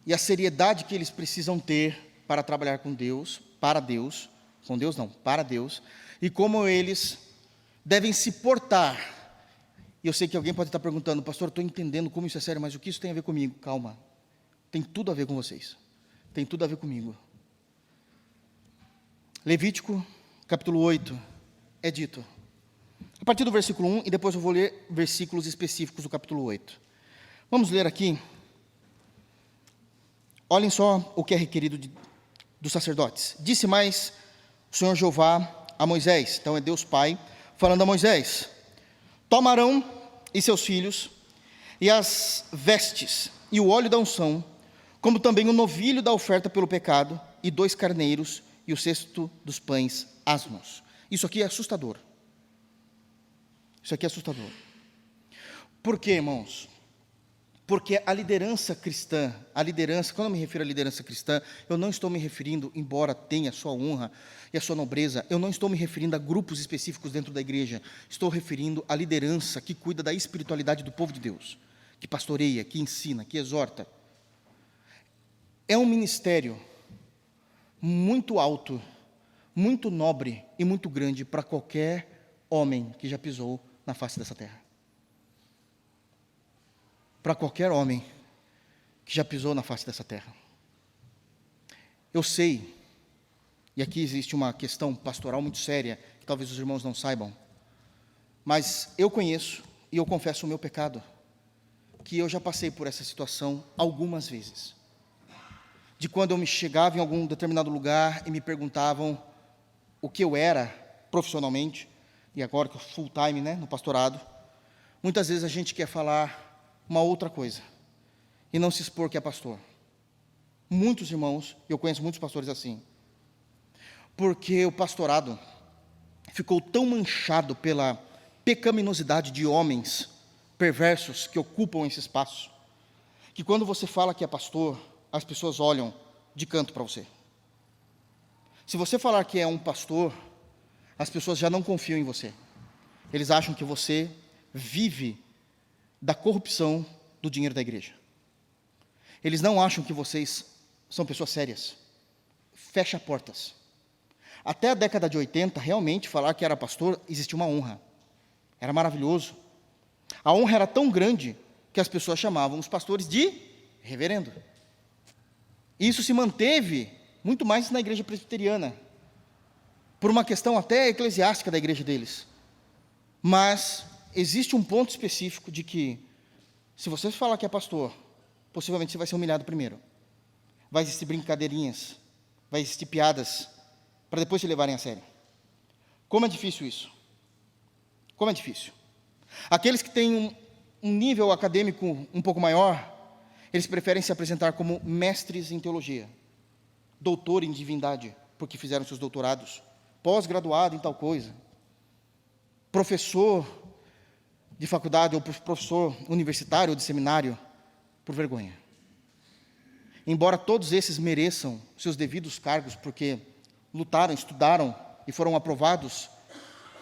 e a seriedade que eles precisam ter para trabalhar com Deus, para Deus, com Deus não, para Deus, e como eles devem se portar. E eu sei que alguém pode estar perguntando, pastor, estou entendendo como isso é sério, mas o que isso tem a ver comigo? Calma, tem tudo a ver com vocês, tem tudo a ver comigo. Levítico, capítulo 8, é dito, a partir do versículo 1, e depois eu vou ler versículos específicos do capítulo 8. Vamos ler aqui. Olhem só o que é requerido dos sacerdotes. Disse mais o Senhor Jeová a Moisés, então é Deus Pai, falando a Moisés: toma Arão e seus filhos, e as vestes, e o óleo da unção, como também o novilho da oferta pelo pecado, e 2 carneiros, e o cesto dos pães asmos. Isso aqui é assustador. Isso aqui é assustador. Por quê, irmãos? Porque a liderança cristã, quando eu me refiro à liderança cristã, eu não estou me referindo, embora tenha a sua honra e a sua nobreza, eu não estou me referindo a grupos específicos dentro da igreja, estou referindo à liderança que cuida da espiritualidade do povo de Deus, que pastoreia, que ensina, que exorta. É um ministério muito alto, muito nobre e muito grande para qualquer homem que já pisou na face dessa terra. Para qualquer homem que já pisou na face dessa terra. Eu sei, e aqui existe uma questão pastoral muito séria, que talvez os irmãos não saibam, mas eu conheço e eu confesso o meu pecado, que eu já passei por essa situação algumas vezes. De quando eu me chegava em algum determinado lugar e me perguntavam o que eu era profissionalmente, e agora que eu full time, no pastorado, muitas vezes a gente quer falar uma outra coisa, e não se expor que é pastor. Muitos irmãos, eu conheço muitos pastores assim, porque o pastorado ficou tão manchado pela pecaminosidade de homens perversos que ocupam esse espaço, que quando você fala que é pastor, as pessoas olham de canto para você. Se você falar que é um pastor, as pessoas já não confiam em você. Eles acham que você vive da corrupção do dinheiro da igreja. Eles não acham que vocês são pessoas sérias. Fecha portas. Até a década de 80, realmente, falar que era pastor, existia uma honra. Era maravilhoso. A honra era tão grande que as pessoas chamavam os pastores de reverendo. E isso se manteve muito mais na igreja presbiteriana, por uma questão até eclesiástica da igreja deles. Mas existe um ponto específico de que, se você falar que é pastor, possivelmente você vai ser humilhado primeiro. Vai existir brincadeirinhas, vai existir piadas, para depois te levarem a sério. Como é difícil isso? Como é difícil. Aqueles que têm um nível acadêmico um pouco maior, eles preferem se apresentar como mestres em teologia, doutor em divindade, porque fizeram seus doutorados, pós-graduado em tal coisa, professor de faculdade ou professor universitário ou de seminário, por vergonha. Embora todos esses mereçam seus devidos cargos, porque lutaram, estudaram e foram aprovados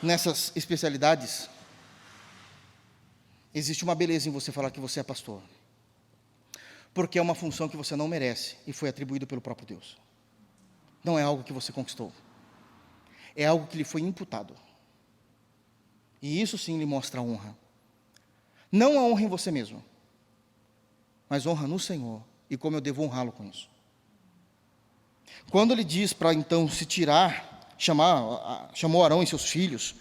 nessas especialidades, existe uma beleza em você falar que você é pastor, porque é uma função que você não merece e foi atribuído pelo próprio Deus. Não é algo que você conquistou, é algo que lhe foi imputado. E isso sim lhe mostra a honra. Não a honra em você mesmo, mas honra no Senhor, e como eu devo honrá-lo com isso. Quando ele diz para então se tirar, chamou Arão e seus filhos,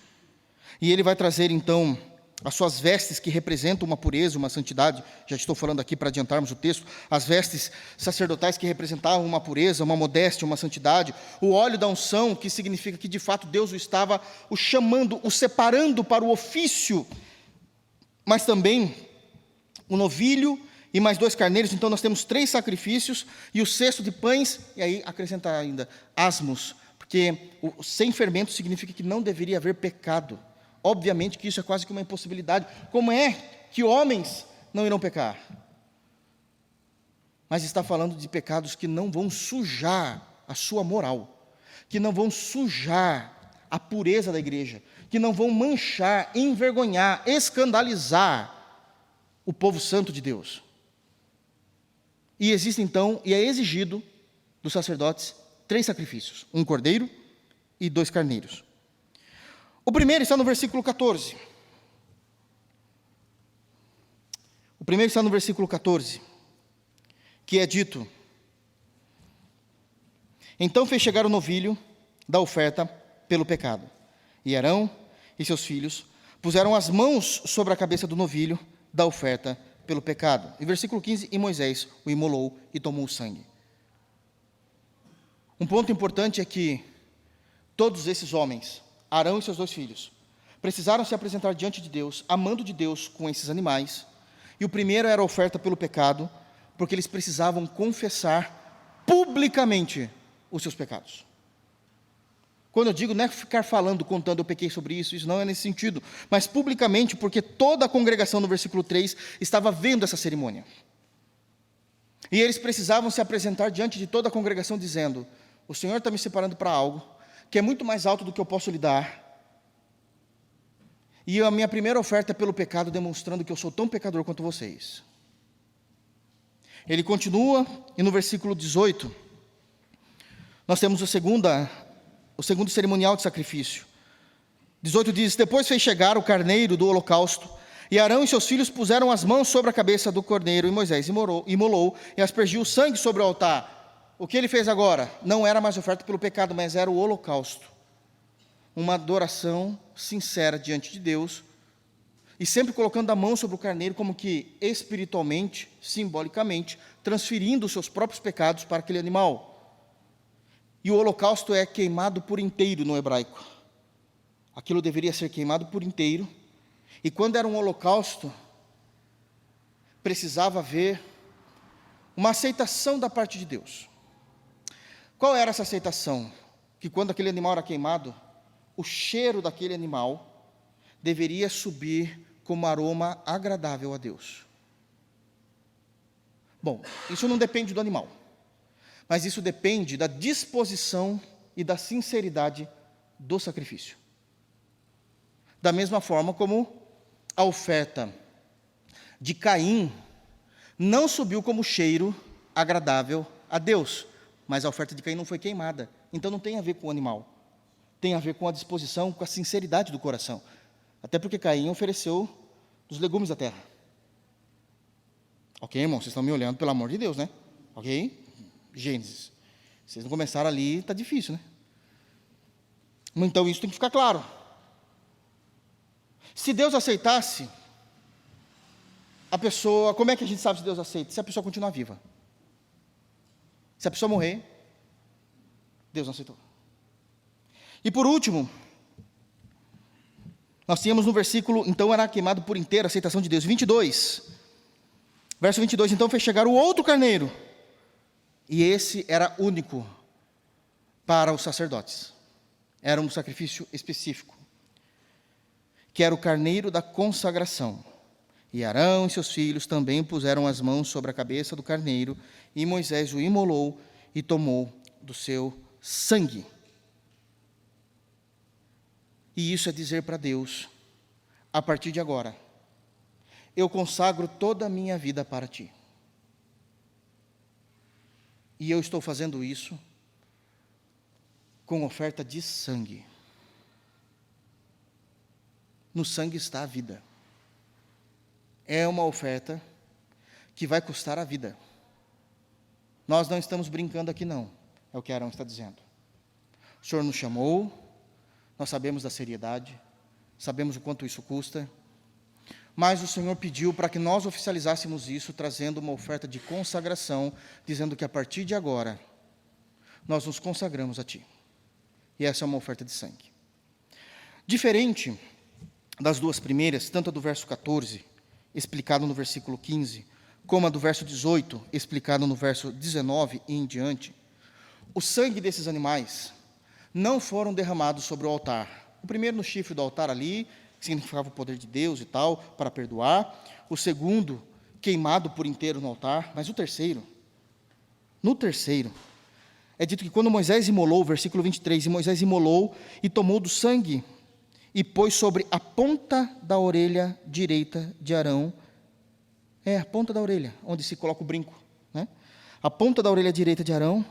e ele vai trazer então as suas vestes que representam uma pureza, uma santidade, já estou falando aqui para adiantarmos o texto, as vestes sacerdotais que representavam uma pureza, uma modéstia, uma santidade, o óleo da unção, que significa que de fato Deus o estava o chamando, o separando para o ofício, mas também o novilho e mais 2 carneiros, então nós temos 3 sacrifícios, e o cesto de pães, e aí acrescentar ainda, asmos, porque sem fermento significa que não deveria haver pecado. Obviamente que isso é quase que uma impossibilidade. Como é que homens não irão pecar? Mas está falando de pecados que não vão sujar a sua moral, que não vão sujar a pureza da igreja, que não vão manchar, envergonhar, escandalizar o povo santo de Deus. E existe então, e é exigido dos sacerdotes, 3 sacrifícios: um cordeiro e 2 carneiros. O primeiro está no versículo 14. O primeiro está no versículo 14, que é dito: então fez chegar o novilho da oferta pelo pecado, e Arão e seus filhos puseram as mãos sobre a cabeça do novilho da oferta pelo pecado. E versículo 15, e Moisés o imolou e tomou o sangue. Um ponto importante é que todos esses homens, Arão e seus 2 filhos, precisaram se apresentar diante de Deus, amando de Deus com esses animais. E o primeiro era a oferta pelo pecado, porque eles precisavam confessar publicamente os seus pecados. Quando eu digo, não é ficar falando, contando, eu pequei sobre isso não é nesse sentido, mas publicamente, porque toda a congregação, no versículo 3, estava vendo essa cerimônia. E eles precisavam se apresentar diante de toda a congregação, dizendo: o Senhor está me separando para algo que é muito mais alto do que eu posso lhe dar, e a minha primeira oferta é pelo pecado, demonstrando que eu sou tão pecador quanto vocês. Ele continua, e no versículo 18, nós temos o segundo cerimonial de sacrifício. 18 diz: depois fez chegar o carneiro do holocausto, e Arão e seus filhos puseram as mãos sobre a cabeça do cordeiro, e Moisés imolou e aspergiu o sangue sobre o altar. O que ele fez agora? Não era mais oferta pelo pecado, mas era o holocausto. Uma adoração sincera diante de Deus, e sempre colocando a mão sobre o carneiro, como que espiritualmente, simbolicamente, transferindo os seus próprios pecados para aquele animal. E o holocausto é queimado por inteiro no hebraico. Aquilo deveria ser queimado por inteiro. E quando era um holocausto, precisava haver uma aceitação da parte de Deus. Qual era essa aceitação? Que quando aquele animal era queimado, o cheiro daquele animal deveria subir como aroma agradável a Deus. Bom, isso não depende do animal, mas isso depende da disposição e da sinceridade do sacrifício. Da mesma forma como a oferta de Caim não subiu como cheiro agradável a Deus, mas a oferta de Caim não foi queimada, então não tem a ver com o animal, tem a ver com a disposição, com a sinceridade do coração, até porque Caim ofereceu dos legumes da terra. Ok, irmão, vocês estão me olhando, pelo amor de Deus, né? Ok? Gênesis. Vocês não começaram ali, está difícil, né? Então isso tem que ficar claro. Se Deus aceitasse, a pessoa, como é que a gente sabe se Deus aceita? Se a pessoa continuar viva. Se a pessoa morrer, Deus não aceitou. E por último, nós tínhamos no versículo, então era queimado por inteiro, a aceitação de Deus. 22, verso 22, então fez chegar o outro carneiro, e esse era único para os sacerdotes. Era um sacrifício específico, que era o carneiro da consagração. E Arão e seus filhos também puseram as mãos sobre a cabeça do carneiro, e Moisés o imolou e tomou do seu sangue. E isso é dizer para Deus: a partir de agora, eu consagro toda a minha vida para Ti. E eu estou fazendo isso com oferta de sangue. No sangue está a vida. É uma oferta que vai custar a vida. Nós não estamos brincando aqui não, é o que Arão está dizendo. O Senhor nos chamou, nós sabemos da seriedade, sabemos o quanto isso custa, mas o Senhor pediu para que nós oficializássemos isso, trazendo uma oferta de consagração, dizendo que a partir de agora, nós nos consagramos a Ti. E essa é uma oferta de sangue. Diferente das duas primeiras, tanto a do verso 14, explicado no versículo 15, como a do verso 18, explicado no verso 19 e em diante, o sangue desses animais não foram derramados sobre o altar. O primeiro no chifre do altar ali, que significava o poder de Deus e tal, para perdoar. O segundo, queimado por inteiro no altar. Mas o terceiro, no terceiro, é dito que quando Moisés imolou, versículo 23, e Moisés imolou e tomou do sangue e pôs sobre a ponta da orelha direita de Arão, a ponta da orelha, onde se coloca o brinco, né? A ponta da orelha direita de Arão,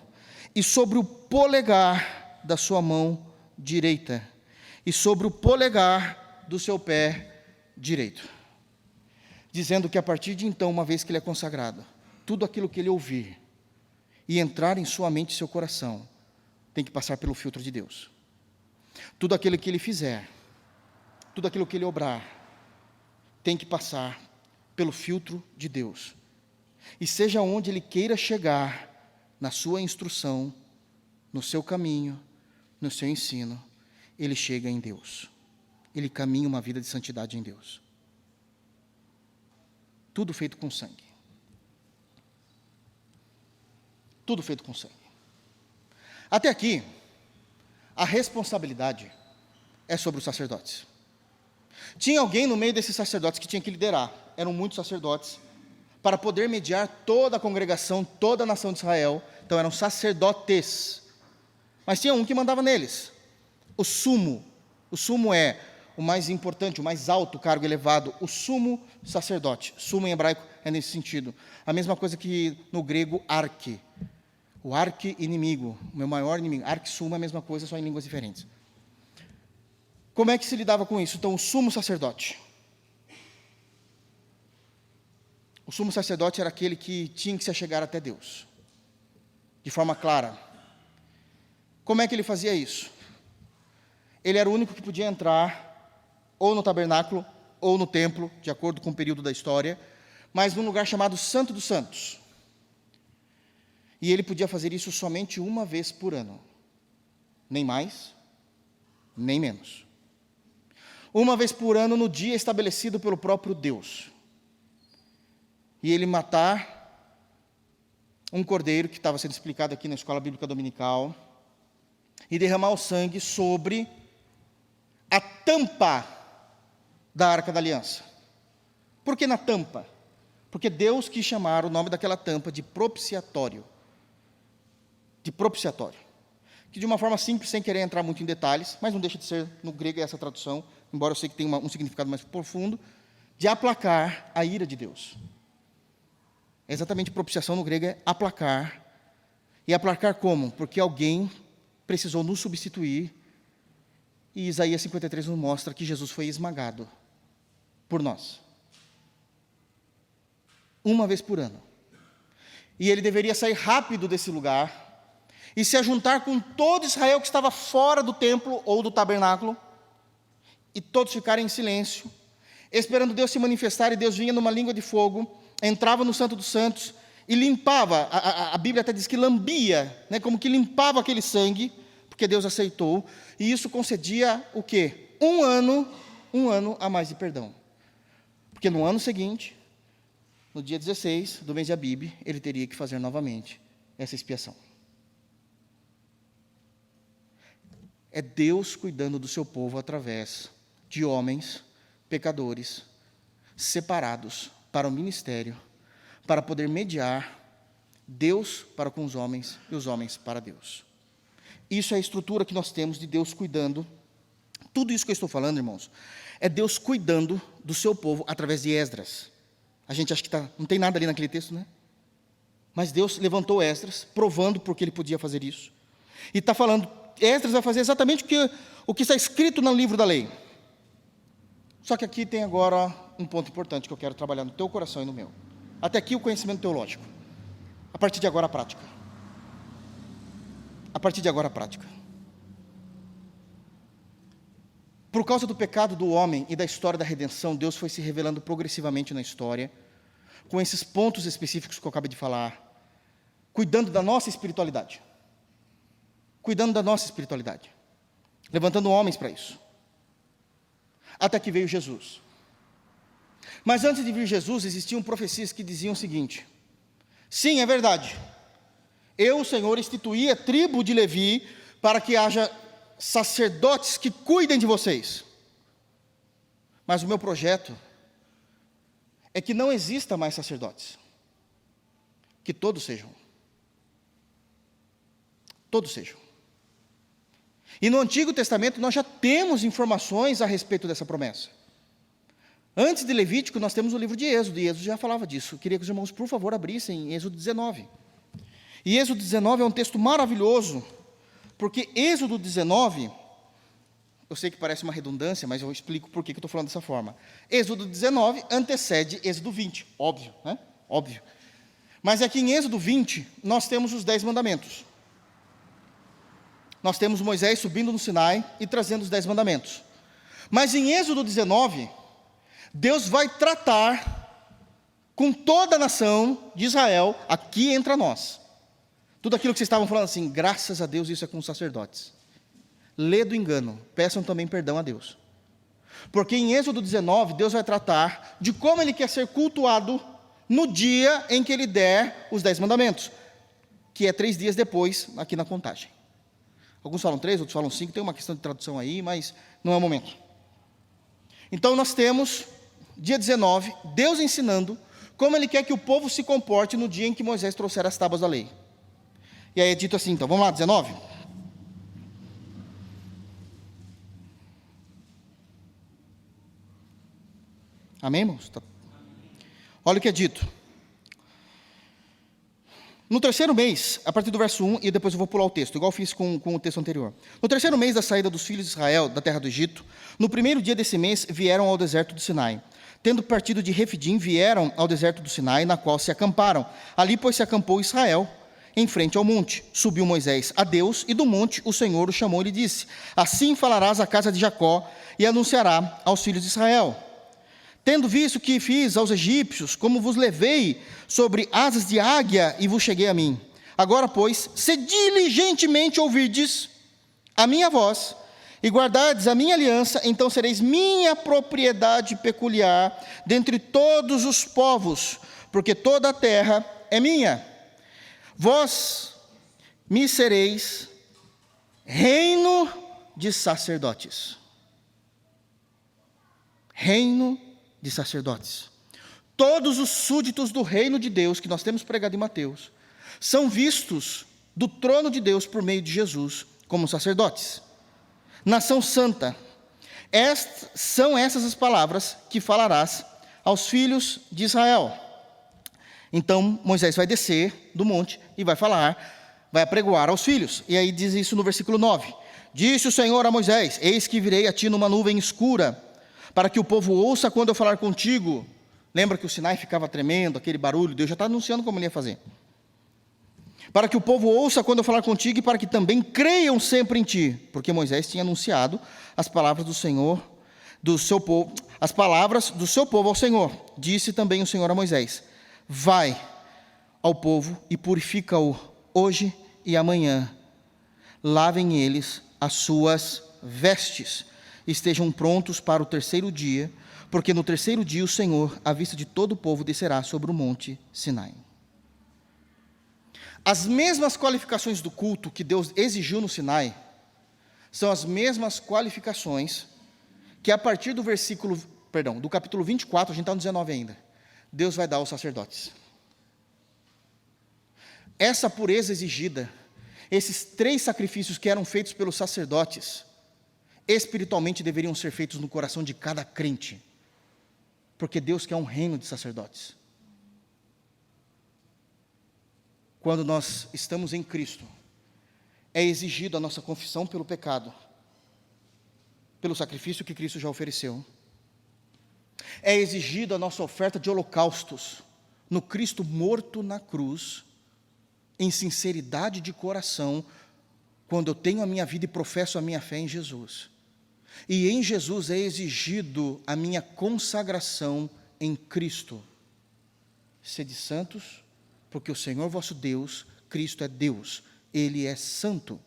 e sobre o polegar da sua mão direita e sobre o polegar do seu pé direito. Dizendo que a partir de então, uma vez que ele é consagrado, tudo aquilo que ele ouvir e entrar em sua mente e seu coração, tem que passar pelo filtro de Deus. Tudo aquilo que ele fizer, tudo aquilo que ele obrar, tem que passar pelo filtro de Deus. E seja onde ele queira chegar, na sua instrução, no seu caminho, no seu ensino, ele chega em Deus. Ele caminha uma vida de santidade em Deus. Tudo feito com sangue. Tudo feito com sangue. Até aqui, a responsabilidade é sobre os sacerdotes. Tinha alguém no meio desses sacerdotes que tinha que liderar. Eram muitos sacerdotes, para poder mediar toda a congregação, toda a nação de Israel. Então eram sacerdotes. Mas tinha um que mandava neles. O sumo. O sumo é o mais importante, o mais alto cargo elevado, o sumo sacerdote. Sumo em hebraico é nesse sentido. A mesma coisa que no grego arque. O arqui-inimigo, o meu maior inimigo. Arque-sumo é a mesma coisa, só em línguas diferentes. Como é que se lidava com isso? Então, o sumo sacerdote. O sumo sacerdote era aquele que tinha que se achegar até Deus, de forma clara. Como é que ele fazia isso? Ele era o único que podia entrar, ou no tabernáculo, ou no templo, de acordo com o período da história, mas num lugar chamado Santo dos Santos. E ele podia fazer isso somente uma vez por ano. Nem mais, nem menos. Uma vez por ano, no dia estabelecido pelo próprio Deus. E ele matar um cordeiro, que estava sendo explicado aqui na escola bíblica dominical, e derramar o sangue sobre a tampa da Arca da Aliança. Por que na tampa? Porque Deus quis chamar o nome daquela tampa de propiciatório. De propiciatório. Que de uma forma simples, sem querer entrar muito em detalhes, mas não deixa de ser, no grego é essa tradução, embora eu sei que tem um significado mais profundo, de aplacar a ira de Deus. Exatamente, propiciação no grego é aplacar. E aplacar como? Porque alguém precisou nos substituir. E Isaías 53 nos mostra que Jesus foi esmagado por nós. Uma vez por ano. E ele deveria sair rápido desse lugar e se ajuntar com todo Israel que estava fora do templo ou do tabernáculo, e todos ficarem em silêncio, esperando Deus se manifestar. E Deus vinha numa língua de fogo, entrava no Santo dos Santos e limpava, a Bíblia até diz que lambia, né, como que limpava aquele sangue, porque Deus aceitou, e isso concedia o quê? Um ano a mais de perdão. Porque no ano seguinte, no dia 16 do mês de Abib, ele teria que fazer novamente essa expiação. É Deus cuidando do seu povo através de homens pecadores, separados para o ministério, para poder mediar Deus para com os homens e os homens para Deus. Isso é a estrutura que nós temos de Deus cuidando. Tudo isso que eu estou falando, irmãos, é Deus cuidando do seu povo através de Esdras. A gente acha que não tem nada ali naquele texto, né? Mas Deus levantou Esdras, provando porque ele podia fazer isso. E está falando, Esdras vai fazer exatamente o que está escrito no livro da lei. Só que aqui tem agora um ponto importante que eu quero trabalhar no teu coração e no meu. Até aqui o conhecimento teológico. A partir de agora a prática. A partir de agora a prática. Por causa do pecado do homem e da história da redenção, Deus foi se revelando progressivamente na história, com esses pontos específicos que eu acabei de falar, cuidando da nossa espiritualidade. Cuidando da nossa espiritualidade. Levantando homens para isso. Até que veio Jesus. Mas antes de vir Jesus, existiam profecias que diziam o seguinte: sim, é verdade, eu, o Senhor, instituí a tribo de Levi para que haja sacerdotes que cuidem de vocês. Mas o meu projeto é que não exista mais sacerdotes, que todos sejam. Todos sejam. E no Antigo Testamento nós já temos informações a respeito dessa promessa. Antes de Levítico nós temos o livro de Êxodo, e Êxodo já falava disso. Eu queria que os irmãos, por favor, abrissem Êxodo 19. E Êxodo 19 é um texto maravilhoso, porque Êxodo 19 Eu sei que parece uma redundância, mas eu explico por que eu estou falando dessa forma. Êxodo 19 antecede Êxodo 20, óbvio, né? Óbvio. Mas aqui em Êxodo 20, nós temos os 10 mandamentos. Nós temos Moisés subindo no Sinai e trazendo os 10 mandamentos. Mas em Êxodo 19, Deus vai tratar com toda a nação de Israel, aqui entre nós. Tudo aquilo que vocês estavam falando assim, graças a Deus isso é com os sacerdotes. Lê do engano, peçam também perdão a Deus. Porque em Êxodo 19, Deus vai tratar de como Ele quer ser cultuado no dia em que Ele der os 10 mandamentos, que é 3 dias depois, aqui na contagem. Alguns falam 3, outros falam 5, tem uma questão de tradução aí, mas não é o momento. Então nós temos, dia 19, Deus ensinando como Ele quer que o povo se comporte no dia em que Moisés trouxer as tábuas da lei. E aí é dito assim, então, vamos lá, 19? Amém, irmãos? Olha o que é dito. No terceiro mês, a partir do verso 1, e depois eu vou pular o texto, igual fiz com o texto anterior. No terceiro mês da saída dos filhos de Israel da terra do Egito, no primeiro dia desse mês, vieram ao deserto do Sinai. Tendo partido de Refidim, vieram ao deserto do Sinai, na qual se acamparam. Ali, pois, se acampou Israel, em frente ao monte. Subiu Moisés a Deus, e do monte o Senhor o chamou e lhe disse: Assim falarás à casa de Jacó, e anunciará aos filhos de Israel. Tendo visto que fiz aos egípcios, como vos levei sobre asas de águia, e vos cheguei a mim. Agora, pois, se diligentemente ouvirdes a minha voz, e guardardes a minha aliança, então sereis minha propriedade peculiar dentre todos os povos, porque toda a terra é minha. Vós me sereis reino de sacerdotes. Reino de sacerdotes. Todos os súditos do reino de Deus, que nós temos pregado em Mateus, são vistos do trono de Deus por meio de Jesus como sacerdotes. Nação santa. São essas as palavras que falarás aos filhos de Israel. Então Moisés vai descer do monte e vai falar, vai apregoar aos filhos. E aí diz isso no versículo 9. Disse o Senhor a Moisés: Eis que virei a ti numa nuvem escura, para que o povo ouça quando eu falar contigo. Lembra que o Sinai ficava tremendo, aquele barulho, Deus já está anunciando como Ele ia fazer. Para que o povo ouça quando eu falar contigo, e para que também creiam sempre em ti. Porque Moisés tinha anunciado as palavras do Senhor, do seu povo, as palavras do seu povo ao Senhor. Disse também o Senhor a Moisés: Vai ao povo e purifica-o hoje e amanhã. Lavem eles as suas vestes. Estejam prontos para o terceiro dia, porque no terceiro dia o Senhor, à vista de todo o povo, descerá sobre o monte Sinai. As mesmas qualificações do culto que Deus exigiu no Sinai, são as mesmas qualificações que a partir do do capítulo 24, a gente está no 19 ainda, Deus vai dar aos sacerdotes. Essa pureza exigida, esses 3 sacrifícios que eram feitos pelos sacerdotes, espiritualmente deveriam ser feitos no coração de cada crente, porque Deus quer um reino de sacerdotes. Quando nós estamos em Cristo, é exigido a nossa confissão pelo pecado, pelo sacrifício que Cristo já ofereceu. É exigido a nossa oferta de holocaustos no Cristo morto na cruz, em sinceridade de coração, quando eu tenho a minha vida e professo a minha fé em Jesus. E em Jesus é exigido a minha consagração em Cristo. Sede santos, porque o Senhor vosso Deus, Cristo é Deus, Ele é santo.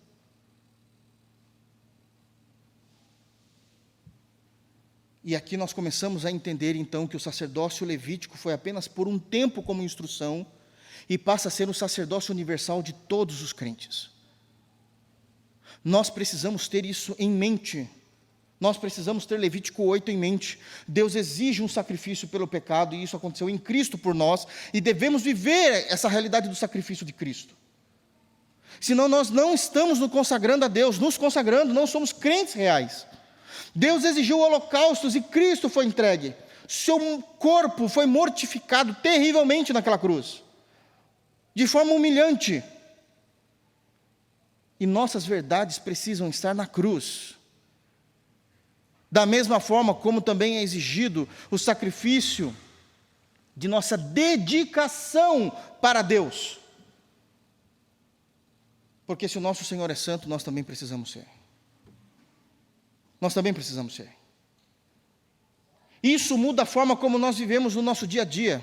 E aqui nós começamos a entender então que o sacerdócio levítico foi apenas por um tempo como instrução, e passa a ser o sacerdócio universal de todos os crentes. Nós precisamos ter isso em mente. Nós precisamos ter Levítico 8 em mente. Deus exige um sacrifício pelo pecado, e isso aconteceu em Cristo por nós, e devemos viver essa realidade do sacrifício de Cristo. Senão nós não estamos nos consagrando a Deus, não somos crentes reais. Deus exigiu holocaustos e Cristo foi entregue. Seu corpo foi mortificado terrivelmente naquela cruz, de forma humilhante. E nossas verdades precisam estar na cruz. Da mesma forma como também é exigido o sacrifício de nossa dedicação para Deus. Porque se o nosso Senhor é santo, nós também precisamos ser. Nós também precisamos ser. Isso muda a forma como nós vivemos no nosso dia a dia.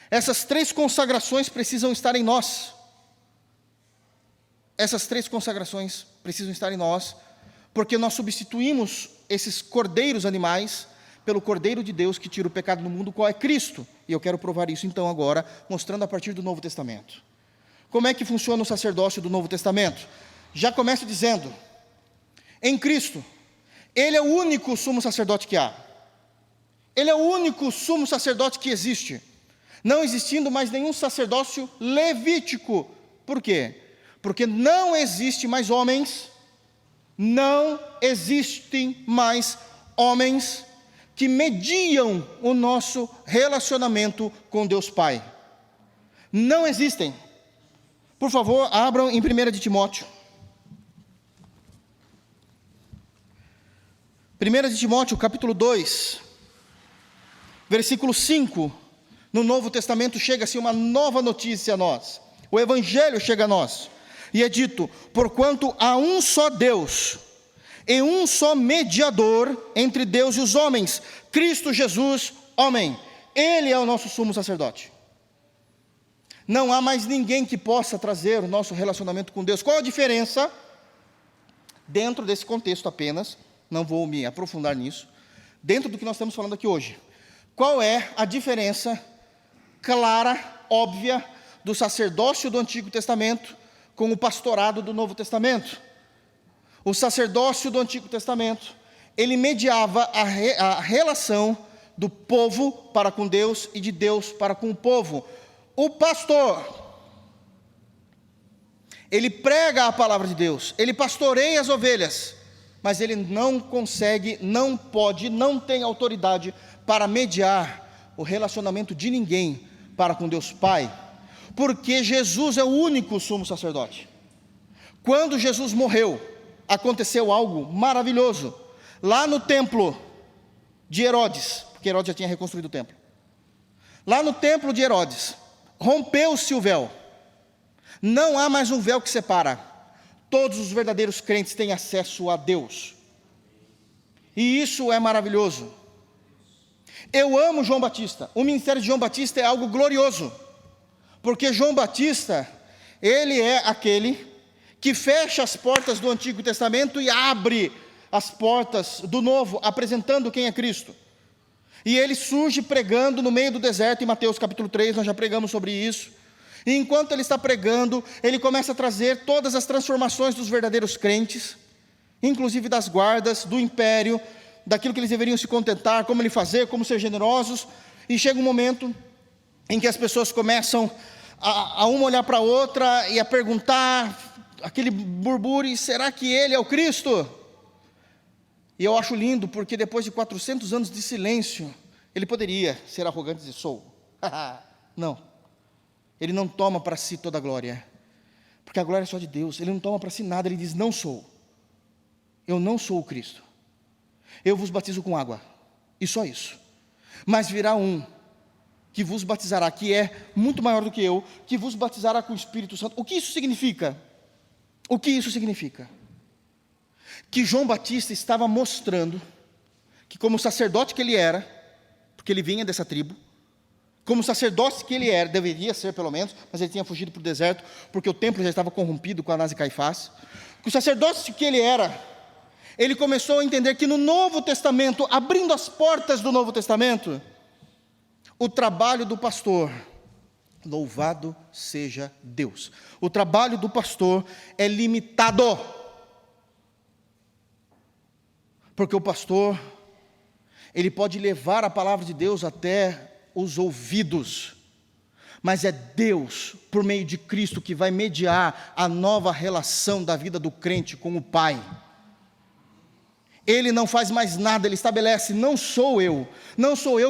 Essas 3 consagrações precisam estar em nós. Essas 3 consagrações precisam estar em nós, porque nós substituímos esses cordeiros animais pelo Cordeiro de Deus que tira o pecado do mundo, qual é Cristo. E eu quero provar isso então agora, mostrando a partir do Novo Testamento. Como é que funciona o sacerdócio do Novo Testamento? Já começo dizendo, em Cristo, Ele é o único sumo sacerdote que há. Ele é o único sumo sacerdote que existe, não existindo mais nenhum sacerdócio levítico. Por quê? Porque não existe mais homens, não existem mais homens que mediam o nosso relacionamento com Deus Pai. Não existem. Por favor, abram em 1 de Timóteo. 1 de Timóteo, capítulo 2, versículo 5. No Novo Testamento chega-se uma nova notícia a nós. O Evangelho chega a nós. E é dito, porquanto há um só Deus, e um só mediador entre Deus e os homens, Cristo Jesus, homem. Ele é o nosso sumo sacerdote. Não há mais ninguém que possa trazer o nosso relacionamento com Deus. Qual a diferença? Dentro desse contexto apenas, não vou me aprofundar nisso, dentro do que nós estamos falando aqui hoje. Qual é a diferença clara, óbvia, do sacerdócio do Antigo Testamento com o pastorado do Novo Testamento? O sacerdócio do Antigo Testamento, ele mediava a relação do povo para com Deus e de Deus para com o povo. O pastor, ele prega a palavra de Deus, ele pastoreia as ovelhas, mas ele não consegue, não pode, não tem autoridade para mediar o relacionamento de ninguém para com Deus Pai, porque Jesus é o único sumo sacerdote. Quando Jesus morreu, aconteceu algo maravilhoso, lá no templo de Herodes, porque Herodes já tinha reconstruído o templo. Lá no templo de Herodes, rompeu-se o véu, não há mais um véu que separa, todos os verdadeiros crentes têm acesso a Deus, e isso é maravilhoso. Eu amo João Batista, o ministério de João Batista é algo glorioso, porque João Batista, ele é aquele que fecha as portas do Antigo Testamento e abre as portas do Novo, apresentando quem é Cristo. E ele surge pregando no meio do deserto, em Mateus capítulo 3, nós já pregamos sobre isso. E enquanto ele está pregando, ele começa a trazer todas as transformações dos verdadeiros crentes, inclusive das guardas, do império, daquilo que eles deveriam se contentar, como ele fazer, como ser generosos. E chega um momento em que as pessoas começam a uma olhar para a outra e a perguntar, aquele burbure, será que ele é o Cristo? E eu acho lindo, porque depois de 400 anos de silêncio, ele poderia ser arrogante e dizer, sou. Não, ele não toma para si toda a glória, porque a glória é só de Deus. Ele não toma para si nada, ele diz, não sou. Eu não sou o Cristo. Eu vos batizo com água, e só isso. Mas virá um que vos batizará, que é muito maior do que eu, que vos batizará com o Espírito Santo. O que isso significa? O que isso significa? Que João Batista estava mostrando que, como sacerdote que ele era, porque ele vinha dessa tribo, como sacerdote que ele era, deveria ser pelo menos, mas ele tinha fugido para o deserto, porque o templo já estava corrompido com Anás e Caifás, que o sacerdote que ele era, ele começou a entender que no Novo Testamento, abrindo as portas do Novo Testamento, o trabalho do pastor, louvado seja Deus, o trabalho do pastor é limitado, porque o pastor, ele pode levar a palavra de Deus até os ouvidos, mas é Deus, por meio de Cristo, que vai mediar a nova relação da vida do crente com o Pai. Ele não faz mais nada, ele estabelece, não sou eu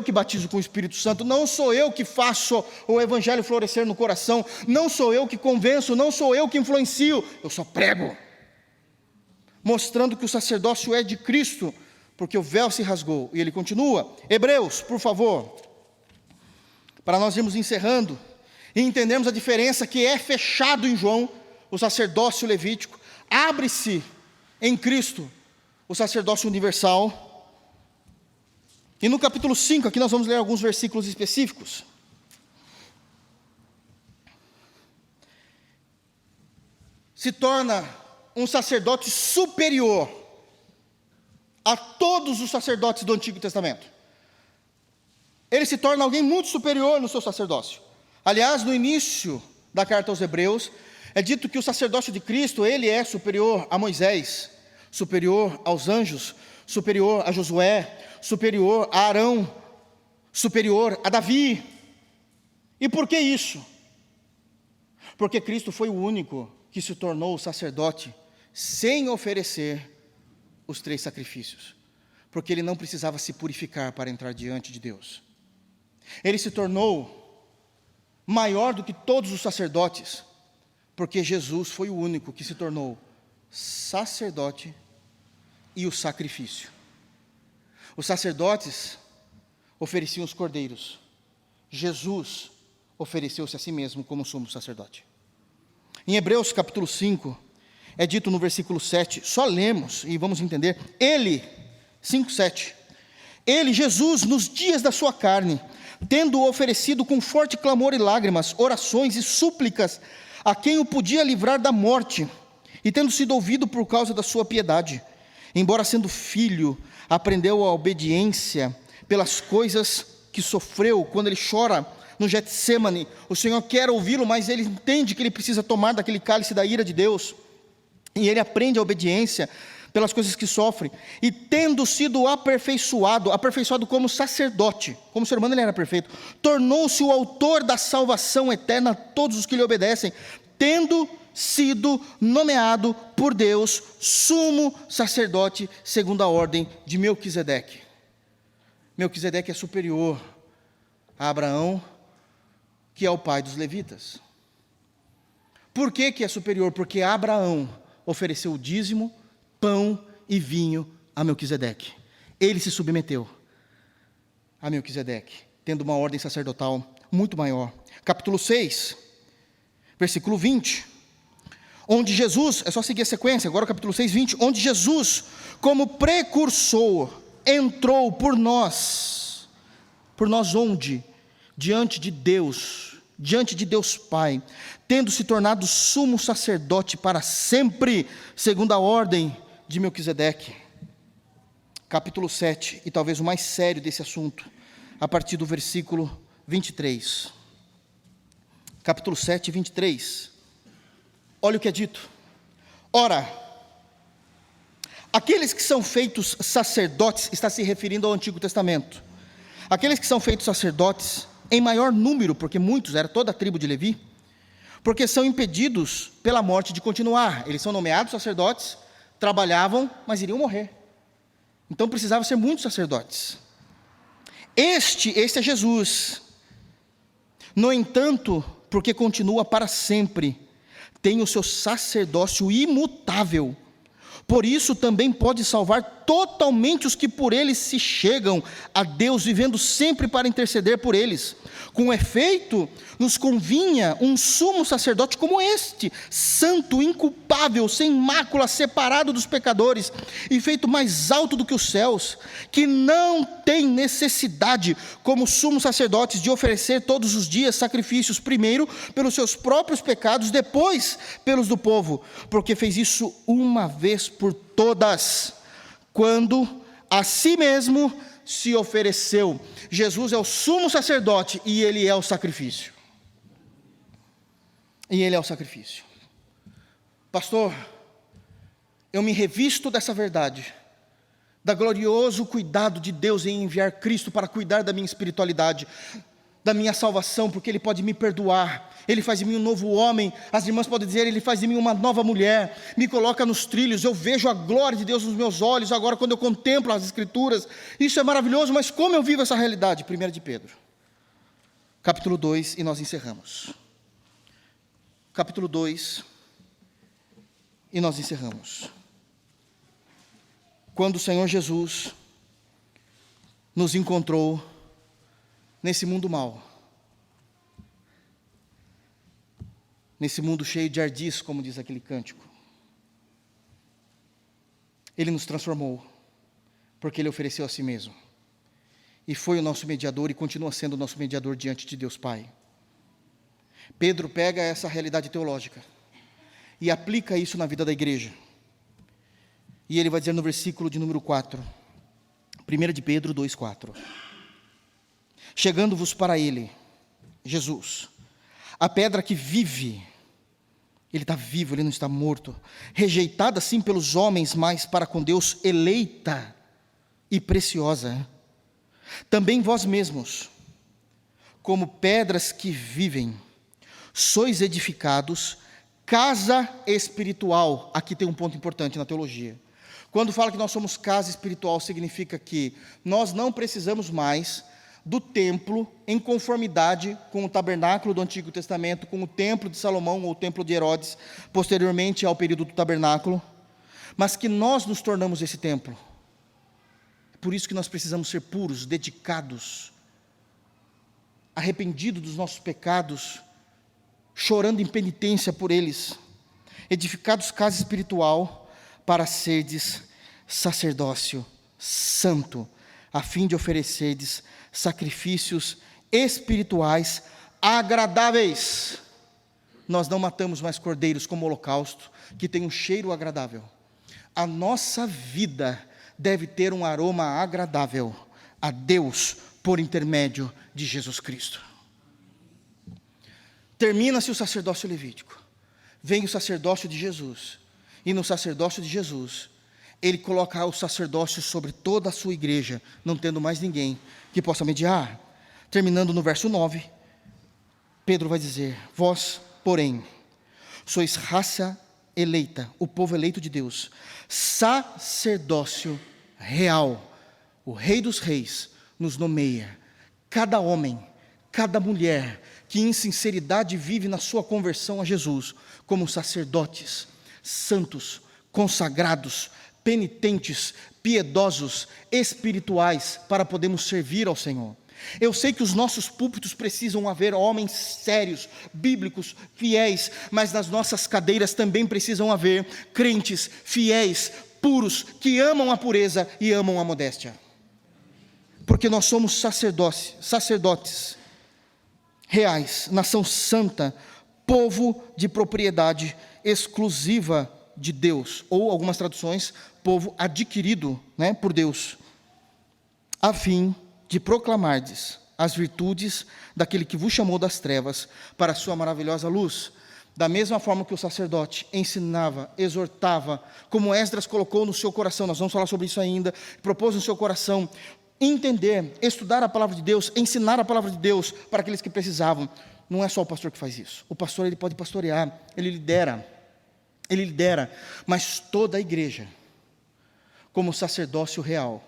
que batizo com o Espírito Santo, não sou eu que faço o Evangelho florescer no coração, não sou eu que convenço, não sou eu que influencio, eu só prego, mostrando que o sacerdócio é de Cristo, porque o véu se rasgou. E ele continua. Hebreus, por favor, para nós irmos encerrando e entendermos a diferença que é fechado em João, o sacerdócio levítico, abre-se em Cristo o sacerdócio universal. E no capítulo 5, aqui nós vamos ler alguns versículos específicos. Se torna um sacerdote superior a todos os sacerdotes do Antigo Testamento. Ele se torna alguém muito superior no seu sacerdócio. Aliás, no início da carta aos Hebreus, é dito que o sacerdócio de Cristo, ele é superior a Moisés, superior aos anjos, superior a Josué, superior a Arão, superior a Davi. E por que isso? Porque Cristo foi o único que se tornou sacerdote sem oferecer os 3 sacrifícios, porque ele não precisava se purificar para entrar diante de Deus. Ele se tornou maior do que todos os sacerdotes, porque Jesus foi o único que se tornou sacerdote e o sacrifício. Os sacerdotes ofereciam os cordeiros, Jesus ofereceu-se a si mesmo como sumo sacerdote. Em Hebreus capítulo 5, é dito no versículo 7, só lemos e vamos entender, ele, 5:7, ele, Jesus, nos dias da sua carne, tendo oferecido com forte clamor e lágrimas, orações e súplicas, a quem o podia livrar da morte, e tendo sido ouvido por causa da sua piedade, embora sendo filho, aprendeu a obediência pelas coisas que sofreu, quando ele chora no Getsêmani, o Senhor quer ouvi-lo, mas ele entende que ele precisa tomar daquele cálice da ira de Deus, e ele aprende a obediência pelas coisas que sofre, e tendo sido aperfeiçoado como sacerdote, como ser humano ele era perfeito, tornou-se o autor da salvação eterna a todos os que lhe obedecem, tendo sido nomeado por Deus sumo sacerdote segundo a ordem de Melquisedeque. Melquisedeque é superior a Abraão, que é o pai dos levitas. Por que é superior? Porque Abraão ofereceu o dízimo, pão e vinho a Melquisedeque. Ele se submeteu a Melquisedeque, tendo uma ordem sacerdotal muito maior. Capítulo 6, versículo 20, onde Jesus, é só seguir a sequência, agora o capítulo 6, 20, onde Jesus, como precursor, entrou por nós onde? Diante de Deus Pai, tendo se tornado sumo sacerdote para sempre, segundo a ordem de Melquisedeque. Capítulo 7, e talvez o mais sério desse assunto, a partir do versículo 23. Capítulo 7, 23. Olha o que é dito. Ora, aqueles que são feitos sacerdotes, está se referindo ao Antigo Testamento, aqueles que são feitos sacerdotes, em maior número, porque muitos, era toda a tribo de Levi, porque são impedidos pela morte de continuar. Eles são nomeados sacerdotes, trabalhavam, mas iriam morrer. Então precisavam ser muitos sacerdotes. Este é Jesus. No entanto, porque continua para sempre, tem o seu sacerdócio imutável. Por isso também pode salvar totalmente os que por ele se chegam a Deus, vivendo sempre para interceder por eles. Com efeito, nos convinha um sumo sacerdote como este, santo, inculpável, sem mácula, separado dos pecadores, e feito mais alto do que os céus, que não tem necessidade, como sumos sacerdotes, de oferecer todos os dias sacrifícios, primeiro pelos seus próprios pecados, depois pelos do povo, porque fez isso uma vez por todas, quando a si mesmo se ofereceu. Jesus é o sumo sacerdote e ele é o sacrifício. E ele é o sacrifício. Pastor, eu me revisto dessa verdade, da glorioso cuidado de Deus em enviar Cristo para cuidar da minha espiritualidade, da minha salvação, porque Ele pode me perdoar, Ele faz de mim um novo homem. As irmãs podem dizer, Ele faz de mim uma nova mulher, me coloca nos trilhos, eu vejo a glória de Deus nos meus olhos, agora quando eu contemplo as Escrituras, isso é maravilhoso, mas como eu vivo essa realidade? 1 de Pedro, capítulo 2, e nós encerramos. Capítulo 2, e nós encerramos. Quando o Senhor Jesus nos encontrou nesse mundo mau, nesse mundo cheio de ardis, como diz aquele cântico. Ele nos transformou, porque Ele ofereceu a si mesmo. E foi o nosso mediador e continua sendo o nosso mediador diante de Deus Pai. Pedro pega essa realidade teológica e aplica isso na vida da igreja. E ele vai dizer no versículo de número 4, 1 de Pedro 2,4. Chegando-vos para Ele, Jesus, a pedra que vive, Ele está vivo, Ele não está morto, rejeitada sim pelos homens, mas para com Deus eleita e preciosa. Também vós mesmos, como pedras que vivem, sois edificados, casa espiritual. Aqui tem um ponto importante na teologia. Quando fala que nós somos casa espiritual, significa que nós não precisamos mais do templo em conformidade com o tabernáculo do Antigo Testamento, com o templo de Salomão ou o templo de Herodes, posteriormente ao período do tabernáculo, mas que nós nos tornamos esse templo. É por isso que nós precisamos ser puros, dedicados, arrependidos dos nossos pecados, chorando em penitência por eles, edificados casa espiritual, para serdes sacerdócio santo, a fim de oferecerdes sacrifícios espirituais agradáveis. Nós não matamos mais cordeiros como holocausto, que tem um cheiro agradável. A nossa vida deve ter um aroma agradável a Deus por intermédio de Jesus Cristo. Termina-se o sacerdócio levítico, vem o sacerdócio de Jesus, e no sacerdócio de Jesus, Ele coloca o sacerdócio sobre toda a sua igreja, não tendo mais ninguém que possa mediar. Terminando no verso 9, Pedro vai dizer: vós, porém, sois raça eleita, o povo eleito de Deus, sacerdócio real. O Rei dos Reis nos nomeia, cada homem, cada mulher, que em sinceridade vive na sua conversão a Jesus, como sacerdotes, santos, consagrados, penitentes, piedosos, espirituais, para podermos servir ao Senhor. Eu sei que os nossos púlpitos precisam haver homens sérios, bíblicos, fiéis, mas nas nossas cadeiras também precisam haver crentes, fiéis, puros, que amam a pureza e amam a modéstia. Porque nós somos sacerdotes reais, nação santa, povo de propriedade exclusiva de Deus, ou algumas traduções, povo adquirido, por Deus, a fim de proclamardes as virtudes daquele que vos chamou das trevas para a sua maravilhosa luz. Da mesma forma que o sacerdote ensinava, exortava, como Esdras colocou no seu coração, nós vamos falar sobre isso ainda, propôs no seu coração, entender, estudar a palavra de Deus, ensinar a palavra de Deus para aqueles que precisavam. Não é só o pastor que faz isso. O pastor, ele pode pastorear, ele lidera, mas toda a igreja, como sacerdócio real,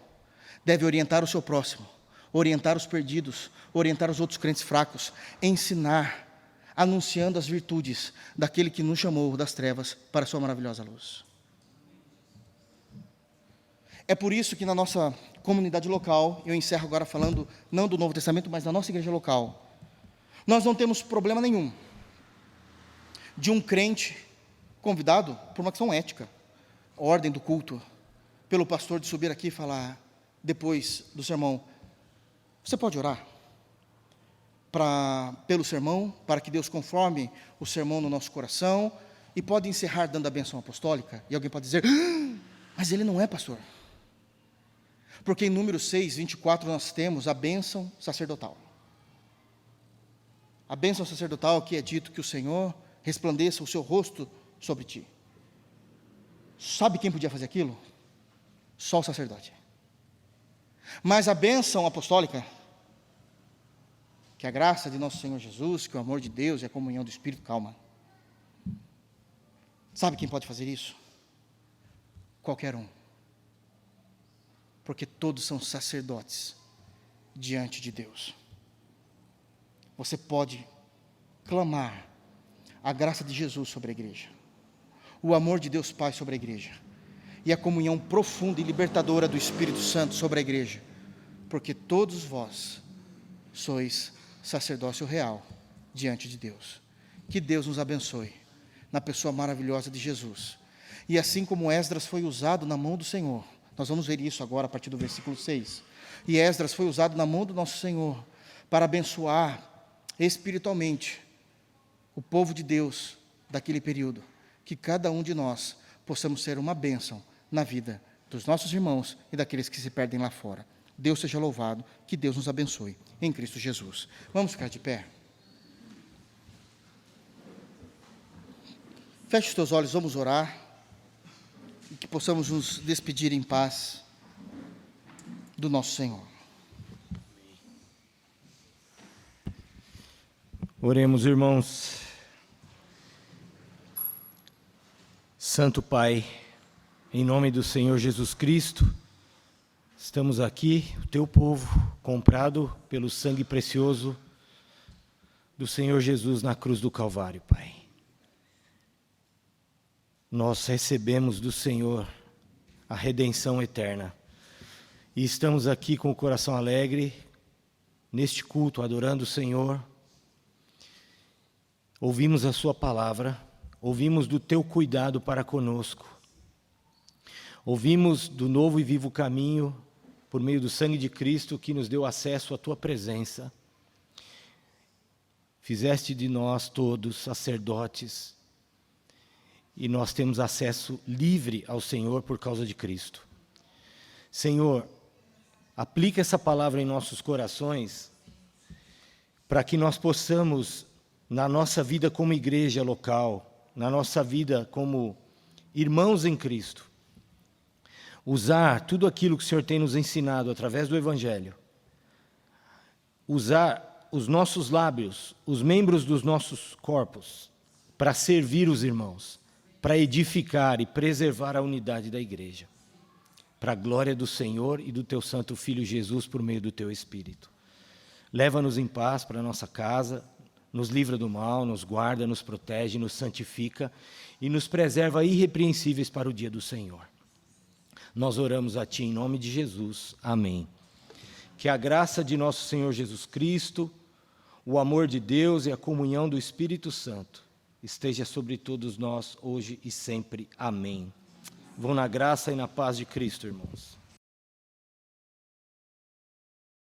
deve orientar o seu próximo, orientar os perdidos, orientar os outros crentes fracos, ensinar, anunciando as virtudes daquele que nos chamou das trevas para a sua maravilhosa luz. É por isso que na nossa comunidade local, eu encerro agora falando não do Novo Testamento, mas da nossa igreja local, nós não temos problema nenhum de um crente convidado, por uma questão ética, ordem do culto, pelo pastor de subir aqui e falar, depois do sermão, você pode orar pelo sermão, para que Deus conforme o sermão no nosso coração, e pode encerrar dando a bênção apostólica, e alguém pode dizer, mas ele não é pastor. Porque em Números 6, 24, nós temos a bênção sacerdotal. A bênção sacerdotal que é dito que o Senhor resplandeça o seu rosto sobre ti. Sabe quem podia fazer aquilo? Só o sacerdote. Mas a bênção apostólica, que a graça de nosso Senhor Jesus, que o amor de Deus e a comunhão do Espírito, calma. Sabe quem pode fazer isso? Qualquer um. Porque todos são sacerdotes diante de Deus. Você pode clamar a graça de Jesus sobre a igreja, o amor de Deus Pai sobre a igreja, e a comunhão profunda e libertadora do Espírito Santo sobre a igreja, porque todos vós sois sacerdócio real diante de Deus. Que Deus nos abençoe na pessoa maravilhosa de Jesus. E assim como Esdras foi usado na mão do Senhor, nós vamos ver isso agora a partir do versículo 6. E Esdras foi usado na mão do nosso Senhor para abençoar espiritualmente o povo de Deus daquele período. Que cada um de nós possamos ser uma bênção na vida dos nossos irmãos e daqueles que se perdem lá fora. Deus seja louvado, que Deus nos abençoe em Cristo Jesus. Vamos ficar de pé? Feche os teus olhos, vamos orar, e que possamos nos despedir em paz do nosso Senhor. Oremos, irmãos. Santo Pai, em nome do Senhor Jesus Cristo, estamos aqui, o teu povo, comprado pelo sangue precioso do Senhor Jesus na cruz do Calvário, Pai. Nós recebemos do Senhor a redenção eterna e estamos aqui com o coração alegre, neste culto, adorando o Senhor. Ouvimos a sua palavra, ouvimos do teu cuidado para conosco, ouvimos do novo e vivo caminho, por meio do sangue de Cristo, que nos deu acesso à tua presença. Fizeste de nós todos sacerdotes, e nós temos acesso livre ao Senhor por causa de Cristo. Senhor, aplica essa palavra em nossos corações, para que nós possamos, na nossa vida como igreja local, na nossa vida como irmãos em Cristo, usar tudo aquilo que o Senhor tem nos ensinado através do Evangelho, usar os nossos lábios, os membros dos nossos corpos, para servir os irmãos, para edificar e preservar a unidade da igreja, para a glória do Senhor e do teu santo Filho Jesus por meio do teu Espírito. Leva-nos em paz para a nossa casa, nos livra do mal, nos guarda, nos protege, nos santifica e nos preserva irrepreensíveis para o dia do Senhor. Nós oramos a Ti em nome de Jesus. Amém. Que a graça de nosso Senhor Jesus Cristo, o amor de Deus e a comunhão do Espírito Santo esteja sobre todos nós, hoje e sempre. Amém. Vão na graça e na paz de Cristo, irmãos.